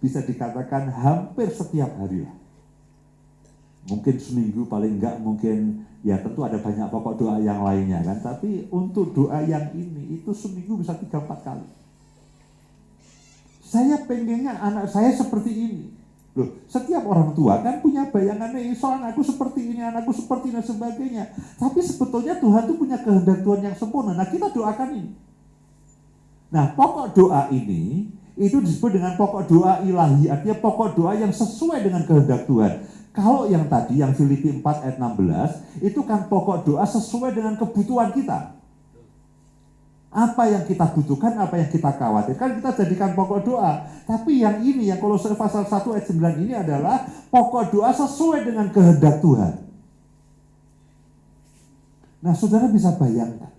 Speaker 1: bisa dikatakan hampir setiap hari lah. Mungkin seminggu paling enggak, mungkin ya tentu ada banyak pokok doa yang lainnya kan. Tapi untuk doa yang ini, itu seminggu bisa 3-4 kali. Saya pengennya anak saya seperti ini. Loh, setiap orang tua kan punya bayangan nih, soal anakku seperti ini, anakku seperti ini, dan sebagainya. Tapi sebetulnya Tuhan itu punya kehendak Tuhan yang sempurna. Nah, kita doakan ini. Nah, pokok doa ini, itu disebut dengan pokok doa ilahi. Artinya pokok doa yang sesuai dengan kehendak Tuhan. Kalau yang tadi, yang Filipi 4 ayat 16, itu kan pokok doa sesuai dengan kebutuhan kita. Apa yang kita butuhkan, apa yang kita khawatirkan, kita jadikan pokok doa. Tapi yang ini, yang Kolose pasal 1 ayat 9 ini adalah pokok doa sesuai dengan kehendak Tuhan. Nah, saudara bisa bayangkan.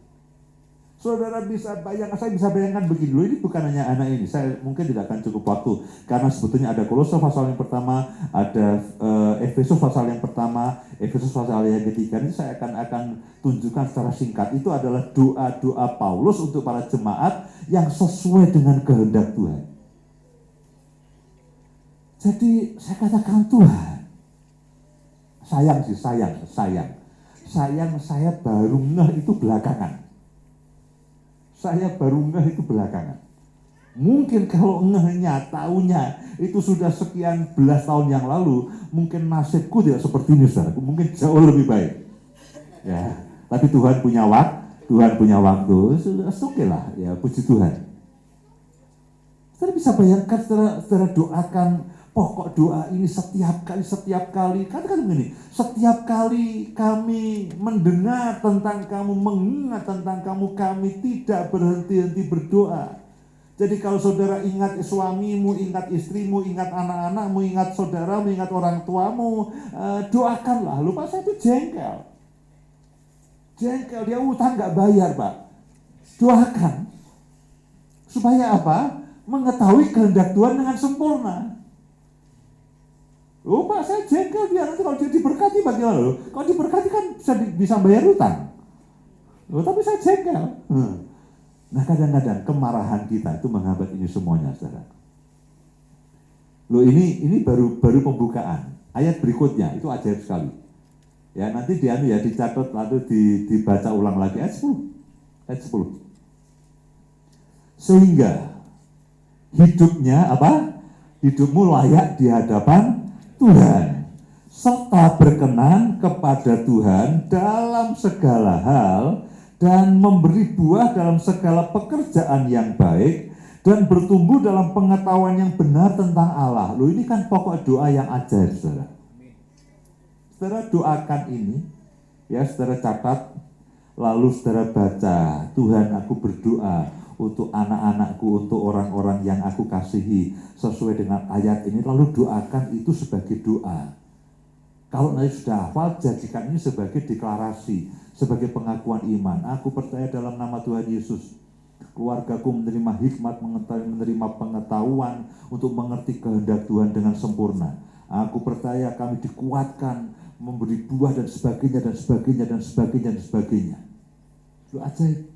Speaker 1: Saya bisa bayangkan begini loh, ini bukan hanya anak ini, saya mungkin tidak akan cukup waktu, karena sebetulnya ada Kolose pasal yang pertama, ada Efesus pasal yang pertama, Efesus pasal yang ketiga, ini saya akan tunjukkan secara singkat. Itu adalah doa-doa Paulus untuk para jemaat yang sesuai dengan kehendak Tuhan. Jadi saya katakan Tuhan, sayang saya baru ngeh itu belakangan. Mungkin kalau ngehnya, taunya itu sudah sekian belas tahun yang lalu, mungkin nasibku tidak seperti ini, saudara. Mungkin jauh lebih baik. Ya, tapi Tuhan punya waktu, sudah oke lah, ya puji Tuhan. Saudara bisa bayangkan, saudara doakan pokok doa ini setiap kali, katakan begini, setiap kali kami mendengar tentang kamu, mengingat tentang kamu, kami tidak berhenti-henti berdoa. Jadi kalau saudara ingat suamimu, ingat istrimu, ingat anak-anakmu, ingat saudaramu, ingat orang tuamu, doakanlah. Lupa saya itu jengkel, dia utang nggak bayar Pak. Doakan. Supaya apa? Mengetahui kehendak Tuhan dengan sempurna. Oh Pak, saya jengkel dia, nanti kalau dia diberkati bagaimana loh? Kalau diberkati kan bisa bayar utang. Oh, tapi saya jengkel. Nah kadang-kadang kemarahan kita itu menghambat ini semuanya, saudara. Loh ini baru pembukaan. Ayat berikutnya itu ajaib sekali. Ya nanti dicatat lalu dibaca ulang lagi ayat 10. Ayat 10. Sehingga hidupnya apa? Hidupmu layak di hadapan Tuhan, serta berkenan kepada Tuhan dalam segala hal, dan memberi buah dalam segala pekerjaan yang baik, dan bertumbuh dalam pengetahuan yang benar tentang Allah. Loh ini kan pokok doa yang ajaib, saudara. Saudara doakan ini, ya saudara catat, lalu saudara baca, Tuhan aku berdoa untuk anak-anakku, untuk orang-orang yang aku kasihi, sesuai dengan ayat ini, lalu doakan itu sebagai doa. Kalau nanti sudah hafal, jadikan ini sebagai deklarasi, sebagai pengakuan iman. Aku percaya dalam nama Tuhan Yesus, keluargaku menerima hikmat, menerima pengetahuan untuk mengerti kehendak Tuhan dengan sempurna. Aku percaya kami dikuatkan, memberi buah dan sebagainya, dan sebagainya, dan sebagainya, dan sebagainya. Itu ajaib.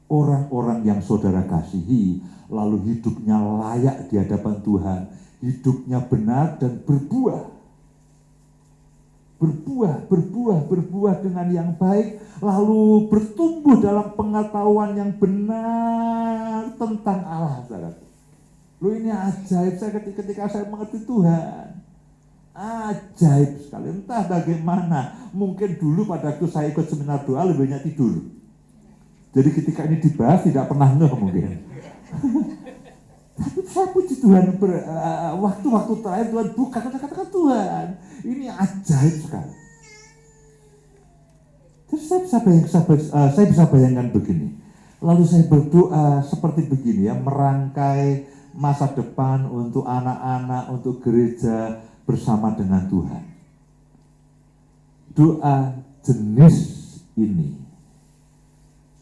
Speaker 1: Orang-orang yang saudara kasihi, lalu hidupnya layak di hadapan Tuhan, hidupnya benar dan berbuah. Berbuah dengan yang baik, lalu bertumbuh dalam pengetahuan yang benar tentang Allah, saudaraku. Loh ini ajaib saya ketika saya mengerti Tuhan. Ajaib sekali, entah bagaimana. Mungkin dulu pada waktu saya ikut seminar doa lebih banyak tidur. Jadi ketika ini dibahas tidak pernah ngeh mungkin. Tapi saya puji Tuhan, waktu-waktu terakhir Tuhan buka kata-kata Tuhan. Ini ajaib sekali. Terus saya bisa bayangkan begini. Lalu saya berdoa seperti begini ya, merangkai masa depan untuk anak-anak, untuk gereja bersama dengan Tuhan. Doa jenis ini,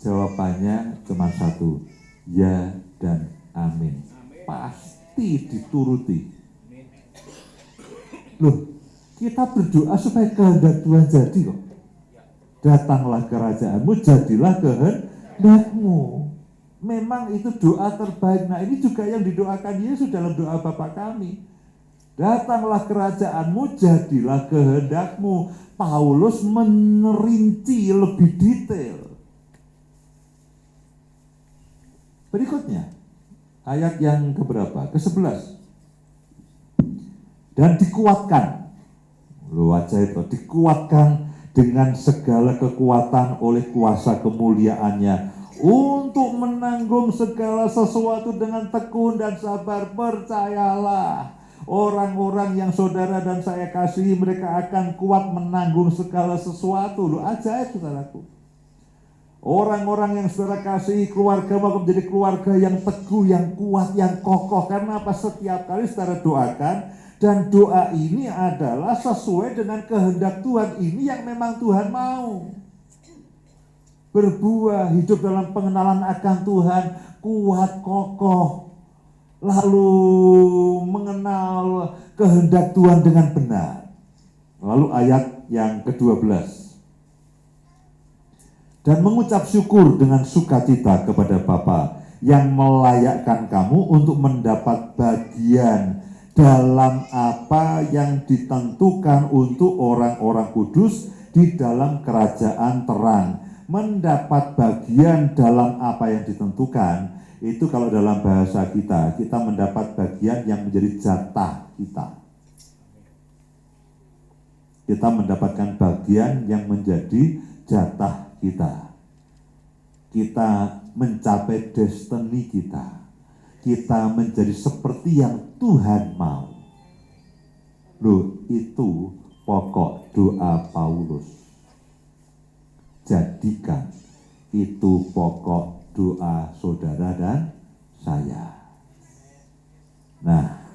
Speaker 1: jawabannya cuma satu, ya dan amin. Pasti dituruti. Loh, kita berdoa supaya kehendak Tuhan jadi kok. Datanglah kerajaanmu, jadilah kehendakmu. Memang itu doa terbaik. Nah ini juga yang didoakan Yesus dalam doa Bapa kami. Datanglah kerajaanmu, jadilah kehendakmu. Paulus merinci lebih detail. Berikutnya, ayat yang keberapa? Ke-11. Dan dikuatkan. Lu ajaib, dikuatkan dengan segala kekuatan oleh kuasa kemuliaannya untuk menanggung segala sesuatu dengan tekun dan sabar. Percayalah, orang-orang yang saudara dan saya kasihi, mereka akan kuat menanggung segala sesuatu. Lu ajaib, saudaraku. Orang-orang yang saudara kasih, keluarga maka menjadi keluarga yang teguh, yang kuat, yang kokoh. Karena apa? Setiap kali saudara doakan, dan doa ini adalah sesuai dengan kehendak Tuhan. Ini yang memang Tuhan mau. Berbuah, hidup dalam pengenalan akan Tuhan, kuat, kokoh. Lalu mengenal kehendak Tuhan dengan benar. Lalu ayat yang ke-12. Dan mengucap syukur dengan sukacita kepada Bapa yang melayakkan kamu untuk mendapat bagian dalam apa yang ditentukan untuk orang-orang kudus di dalam kerajaan terang. Mendapat bagian dalam apa yang ditentukan, itu kalau dalam bahasa kita mendapat bagian yang menjadi jatah kita. Kita mendapatkan bagian yang menjadi jatah kita. Kita mencapai destiny kita. Kita menjadi seperti yang Tuhan mau. Loh, itu pokok doa Paulus. Jadikan itu pokok doa saudara dan saya. Nah,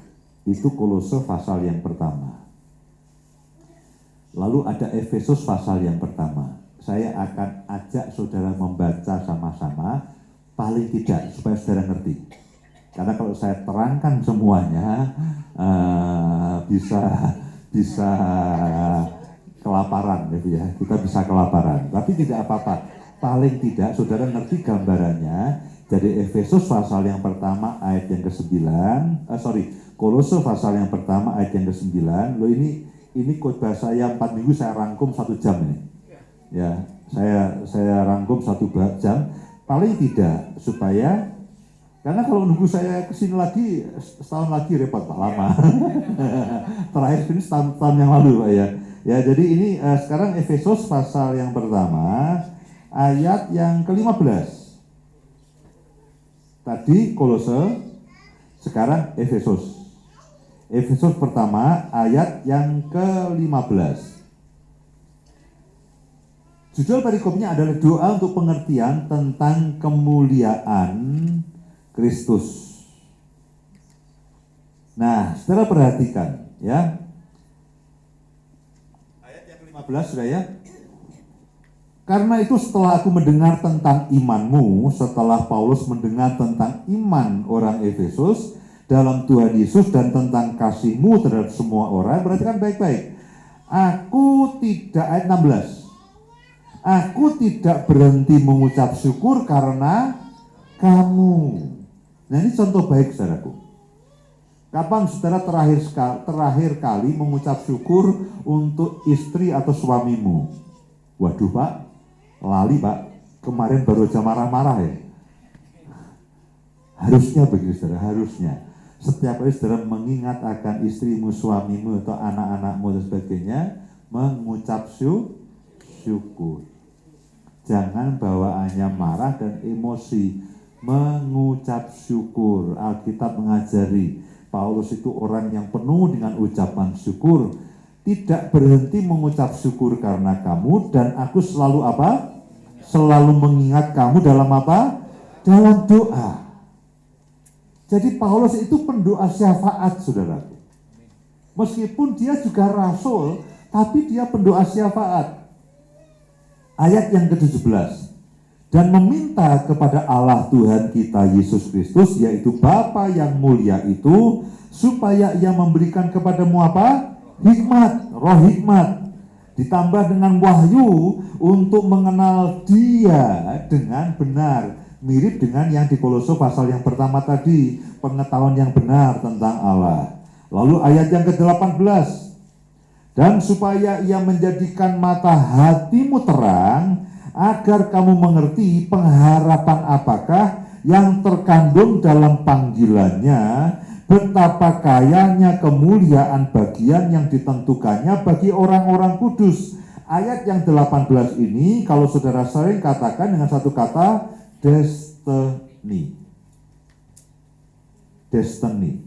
Speaker 1: itu Kolose pasal yang pertama. Lalu ada Efesus pasal yang pertama. Saya akan ajak saudara membaca sama-sama, paling tidak supaya saudara ngerti. Karena kalau saya terangkan semuanya, bisa kelaparan, gitu ya. Kita bisa kelaparan, tapi tidak apa-apa. Paling tidak saudara ngerti gambarannya. Jadi Efesus pasal yang pertama ayat yang ke-9, Kolose pasal yang pertama ayat yang ke-9. Loh ini khotbah saya 4 minggu saya rangkum 1 jam ini. Ya, saya rangkum 1 jam paling tidak, supaya karena kalau nunggu saya kesini lagi setahun lagi repot Pak, lama. Terakhir ini setahun yang lalu Pak ya. Ya, jadi ini sekarang Efesus pasal yang pertama ayat yang ke-15. Tadi Kolose, sekarang Efesus. Efesus pertama ayat yang ke-15. Judul perikopnya adalah doa untuk pengertian tentang kemuliaan Kristus. Nah, saudara perhatikan ya. Ayat yang ke-15 sudah ya. Karena itu setelah aku mendengar tentang imanmu, setelah Paulus mendengar tentang iman orang Efesus dalam Tuhan Yesus dan tentang kasihmu terhadap semua orang, berarti kan baik-baik. Aku tidak, ayat 16, aku tidak berhenti mengucap syukur karena kamu. Nah ini contoh baik saudaraku. Kapan saudara terakhir kali mengucap syukur untuk istri atau suamimu? Waduh Pak, lali Pak, kemarin baru aja marah-marah ya. Harusnya begitu saudara, harusnya. Setiap kali saudara mengingat akan istrimu, suamimu, atau anak-anakmu dan sebagainya, mengucap syukur. Jangan bawaannya marah dan emosi, mengucap syukur. Alkitab mengajari, Paulus itu orang yang penuh dengan ucapan syukur. Tidak berhenti mengucap syukur karena kamu, dan aku selalu apa? Selalu mengingat kamu dalam apa? Dalam doa. Jadi Paulus itu pendoa syafaat, saudaraku. Meskipun dia juga rasul, tapi dia pendoa syafaat. Ayat yang ke-17. Dan meminta kepada Allah Tuhan kita Yesus Kristus, yaitu Bapa yang mulia itu, supaya ia memberikan kepadamu apa? Hikmat, roh hikmat, ditambah dengan wahyu untuk mengenal Dia dengan benar. Mirip dengan yang di Kolose pasal yang pertama tadi, pengetahuan yang benar tentang Allah. Lalu ayat yang ke-18, dan supaya ia menjadikan mata hatimu terang, agar kamu mengerti pengharapan apakah yang terkandung dalam panggilannya, betapa kayanya kemuliaan bagian yang ditentukannya bagi orang-orang kudus. Ayat yang 18 ini, kalau saudara sering katakan dengan satu kata, destiny. Destiny.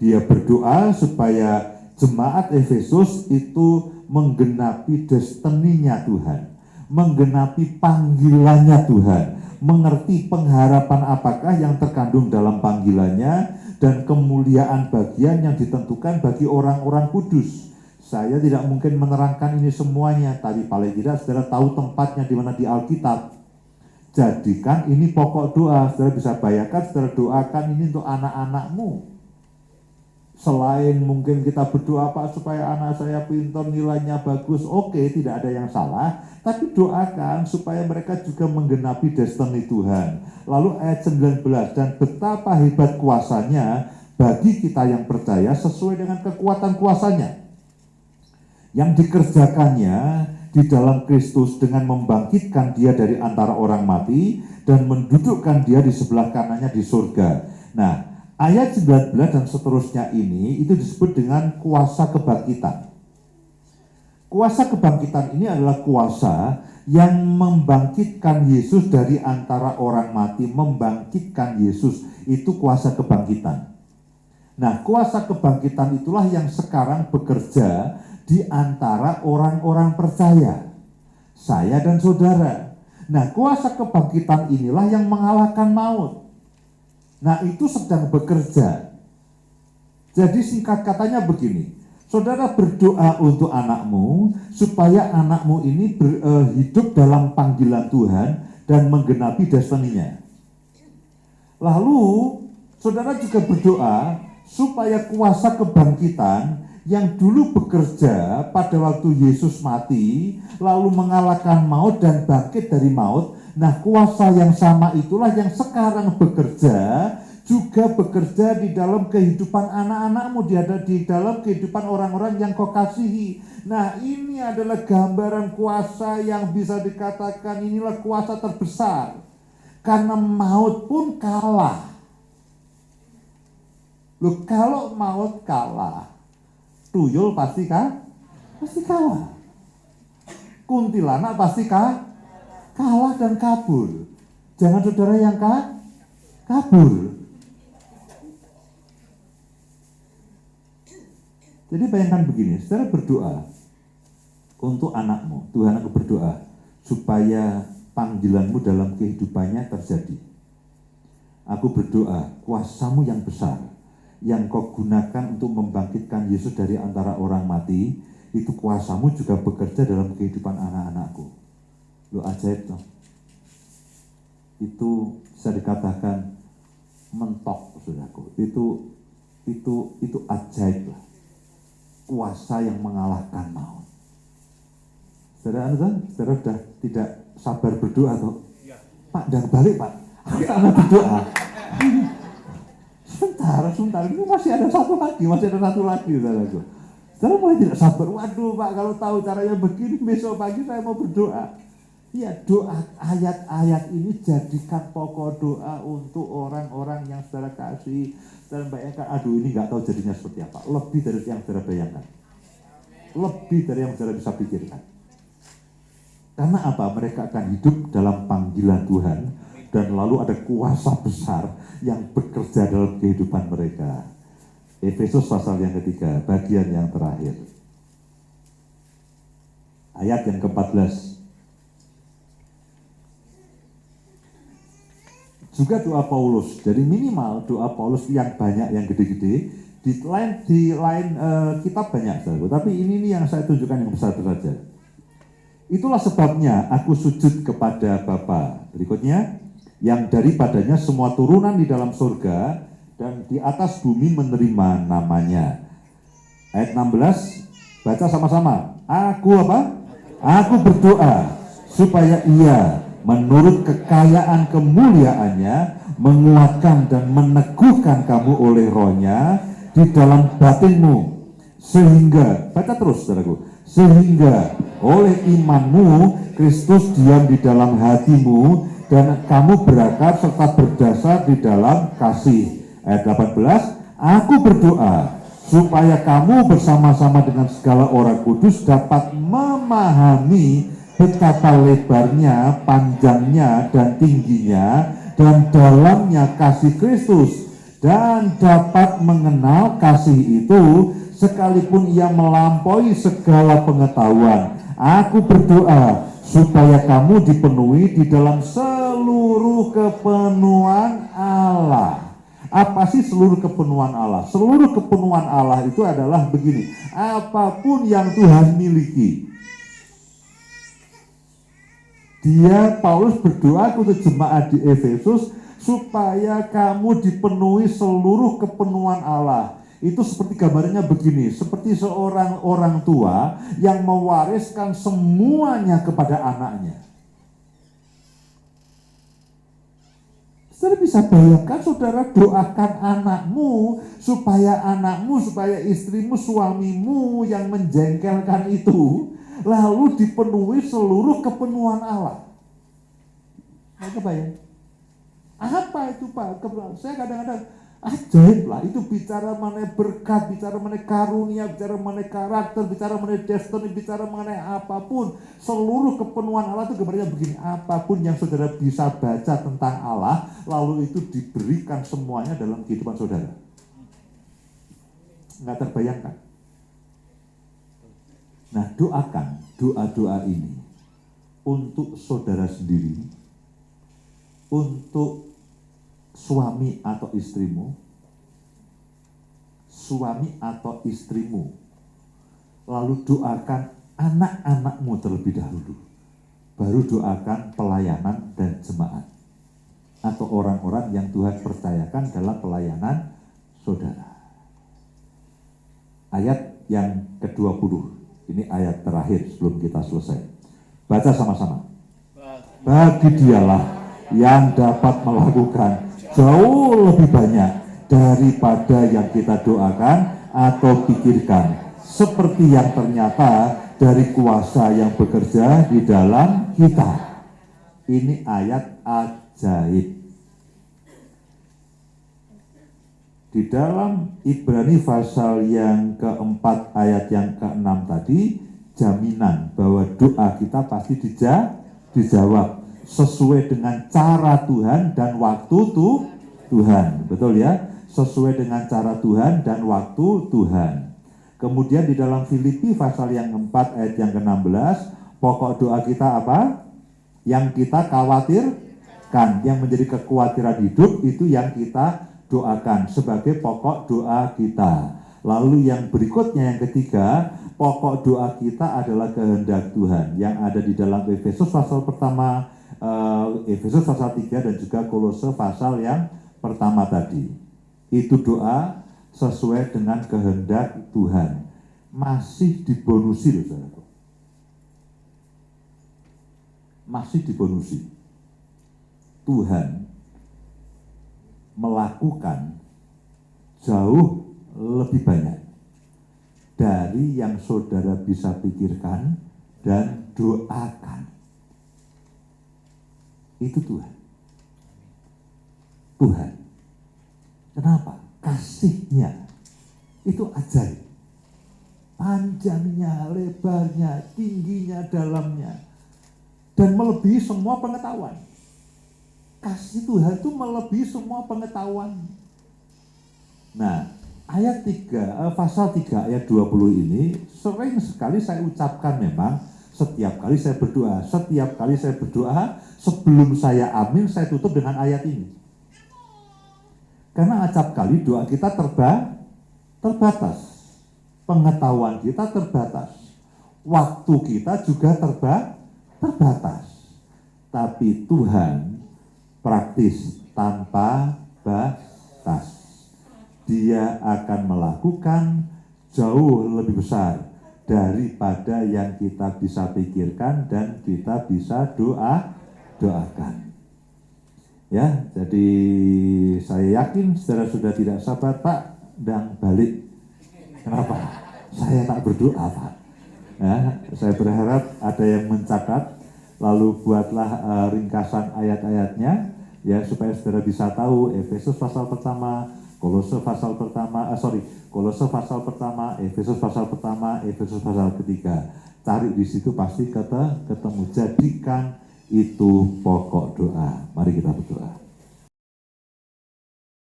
Speaker 1: Dia berdoa supaya jemaat Efesus itu menggenapi destiny-nya Tuhan, menggenapi panggilannya Tuhan, mengerti pengharapan apakah yang terkandung dalam panggilannya, dan kemuliaan bagian yang ditentukan bagi orang-orang kudus. Saya tidak mungkin menerangkan ini semuanya, tapi paling tidak saudara tahu tempatnya di mana di Alkitab. Jadikan ini pokok doa. Saudara bisa bayangkan, saudara doakan ini untuk anak-anakmu. Selain mungkin kita berdoa, Pak, supaya anak saya pintar, nilainya bagus, oke, tidak ada yang salah. Tapi doakan supaya mereka juga menggenapi destiny Tuhan. Lalu ayat 19, dan betapa hebat kuasanya bagi kita yang percaya sesuai dengan kekuatan kuasanya, yang dikerjakannya di dalam Kristus dengan membangkitkan Dia dari antara orang mati dan mendudukkan Dia di sebelah kanannya di surga. Nah, ayat 19 dan seterusnya ini itu disebut dengan kuasa kebangkitan. Kuasa kebangkitan ini adalah kuasa yang membangkitkan Yesus dari antara orang mati, membangkitkan Yesus, itu kuasa kebangkitan. Nah, kuasa kebangkitan itulah yang sekarang bekerja di antara orang-orang percaya, saya dan saudara. Nah, kuasa kebangkitan inilah yang mengalahkan maut. Nah, itu sedang bekerja. Jadi singkat katanya begini, saudara berdoa untuk anakmu, supaya anakmu ini hidup dalam panggilan Tuhan dan menggenapi destiny-nya. Lalu, saudara juga berdoa supaya kuasa kebangkitan yang dulu bekerja pada waktu Yesus mati, lalu mengalahkan maut dan bangkit dari maut. Nah, kuasa yang sama itulah yang sekarang bekerja, juga bekerja di dalam kehidupan anak-anakmu, di dalam kehidupan orang-orang yang kau kasihi. Nah, ini adalah gambaran kuasa yang bisa dikatakan inilah kuasa terbesar. Karena maut pun kalah. Loh, kalau maut kalah, tuyul pasti kalah. Kuntilanak pasti kalah dan kabur. Jangan saudara yang kabur. Jadi bayangkan begini, saudara berdoa untuk anakmu. Tuhan, aku berdoa supaya panggilanmu dalam kehidupannya terjadi. Aku berdoa kuasamu yang besar, yang kau gunakan untuk membangkitkan Yesus dari antara orang mati, itu kuasamu juga bekerja dalam kehidupan anak-anakku. Lo ajaib toh. Itu bisa dikatakan mentok, saudaraku. Itu ajaib lah. Kuasa yang mengalahkan maut. Saudara sudah tidak sabar berdoa toh? Pak, dan balik Pak. Aku tak mau berdoa. Sebentar, ini masih ada satu lagi, saudaraku. Saudara mulai tidak sabar. Waduh Pak, kalau tahu caranya begini, besok pagi saya mau berdoa. Ya, doa ayat-ayat ini jadikan pokok doa untuk orang-orang yang saudara kasih. Saudara bayangkan, aduh ini nggak tahu jadinya seperti apa. Lebih dari yang saudara bayangkan. Lebih dari yang saudara bisa pikirkan. Karena apa? Mereka akan hidup dalam panggilan Tuhan. Dan lalu ada kuasa besar yang bekerja dalam kehidupan mereka. Efesus pasal yang ketiga, bagian yang terakhir. Ayat yang ke-14. Juga doa Paulus, jadi minimal doa Paulus yang banyak, yang gede-gede. Di lain kitab banyak, tapi ini yang saya tunjukkan yang besar saja. Itulah sebabnya aku sujud kepada Bapa. Berikutnya, yang daripadanya semua turunan di dalam surga dan di atas bumi menerima namanya. Ayat 16, baca sama-sama. Aku berdoa supaya ia menurut kekayaan kemuliaannya menguatkan dan meneguhkan kamu oleh rohnya di dalam batinmu. Sehingga, baca terus saudaraku, sehingga oleh imanmu Kristus diam di dalam hatimu dan kamu berakar serta berdasar di dalam kasih. Ayat 18, aku berdoa supaya kamu bersama-sama dengan segala orang kudus dapat memahami betapa lebarnya, panjangnya, dan tingginya, dan dalamnya kasih Kristus, dan dapat mengenal kasih itu sekalipun ia melampaui segala pengetahuan. Aku berdoa supaya kamu dipenuhi di dalam seluruh kepenuhan Allah. Apa sih seluruh kepenuhan Allah? Seluruh kepenuhan Allah itu adalah begini, apapun yang Tuhan miliki. Paulus berdoa untuk jemaat di Efesus supaya kamu dipenuhi seluruh kepenuhan Allah. Itu seperti gambarnya begini, seperti seorang orang tua yang mewariskan semuanya kepada anaknya. Saudara bisa bayangkan, saudara doakan anakmu, supaya istrimu, suamimu yang menjengkelkan itu, lalu dipenuhi seluruh kepenuhan Allah. Nah, kebayang? Apa itu Pak? Saya kadang-kadang ajaib lah, itu bicara mengenai berkat, bicara mengenai karunia, bicara mengenai karakter, bicara mengenai destiny, bicara mengenai apapun. Seluruh kepenuhan Allah itu gambarnya begini, apapun yang saudara bisa baca tentang Allah, lalu itu diberikan semuanya dalam kehidupan saudara. Nggak terbayangkan. Nah, doakan doa-doa ini untuk saudara sendiri, untuk suami atau istrimu, lalu doakan anak-anakmu terlebih dahulu, baru doakan pelayanan dan jemaat, atau orang-orang yang Tuhan percayakan dalam pelayanan saudara. Ayat yang ke-20. Ini ayat terakhir sebelum kita selesai. Baca sama-sama. Bagi dialah yang dapat melakukan jauh lebih banyak daripada yang kita doakan atau pikirkan, seperti yang ternyata dari kuasa yang bekerja di dalam kita. Ini ayat ajaib. Di dalam Ibrani pasal yang keempat ayat yang keenam tadi, jaminan bahwa doa kita pasti dijawab sesuai dengan cara Tuhan dan waktu Tuhan. Betul ya? Sesuai dengan cara Tuhan dan waktu Tuhan. Kemudian di dalam Filipi pasal yang keempat ayat yang ke-16, pokok doa kita apa? Yang kita khawatirkan, yang menjadi kekhawatiran hidup itu yang kita doakan sebagai pokok doa kita. Lalu yang berikutnya yang ketiga, pokok doa kita adalah kehendak Tuhan yang ada di dalam Efesus pasal pertama, Efesus pasal 3 dan juga Kolose pasal yang pertama tadi. Itu doa sesuai dengan kehendak Tuhan. Masih dibonusi loh saudaraku. Masih dibonusi. Tuhan melakukan jauh lebih banyak dari yang saudara bisa pikirkan dan doakan. Itu Tuhan. Tuhan. Kenapa? Kasihnya itu ajaib. Panjangnya, lebarnya, tingginya, dalamnya, dan melebihi semua pengetahuan. Kasih Tuhan itu melebihi semua pengetahuan. Nah, ayat 3, pasal 3 ayat 20 ini sering sekali saya ucapkan memang setiap kali saya berdoa. Setiap kali saya berdoa, sebelum saya amin, saya tutup dengan ayat ini. Karena acap kali doa kita terbatas. Pengetahuan kita terbatas. Waktu kita juga terbatas. Tapi Tuhan praktis tanpa batas. Dia akan melakukan jauh lebih besar daripada yang kita bisa pikirkan dan kita bisa doakan. Ya, jadi saya yakin saudara sudah tidak sabar, Pak, dan balik. Kenapa? Saya tak berdoa, Pak. Ya, saya berharap ada yang mencatat, lalu buatlah ringkasan ayat-ayatnya, ya supaya saudara bisa tahu Efesus pasal pertama, Kolose pasal pertama, Kolose pasal pertama, Efesus pasal pertama, Efesus pasal ketiga. Cari di situ pasti ketemu. Jadikan itu pokok doa. Mari kita berdoa.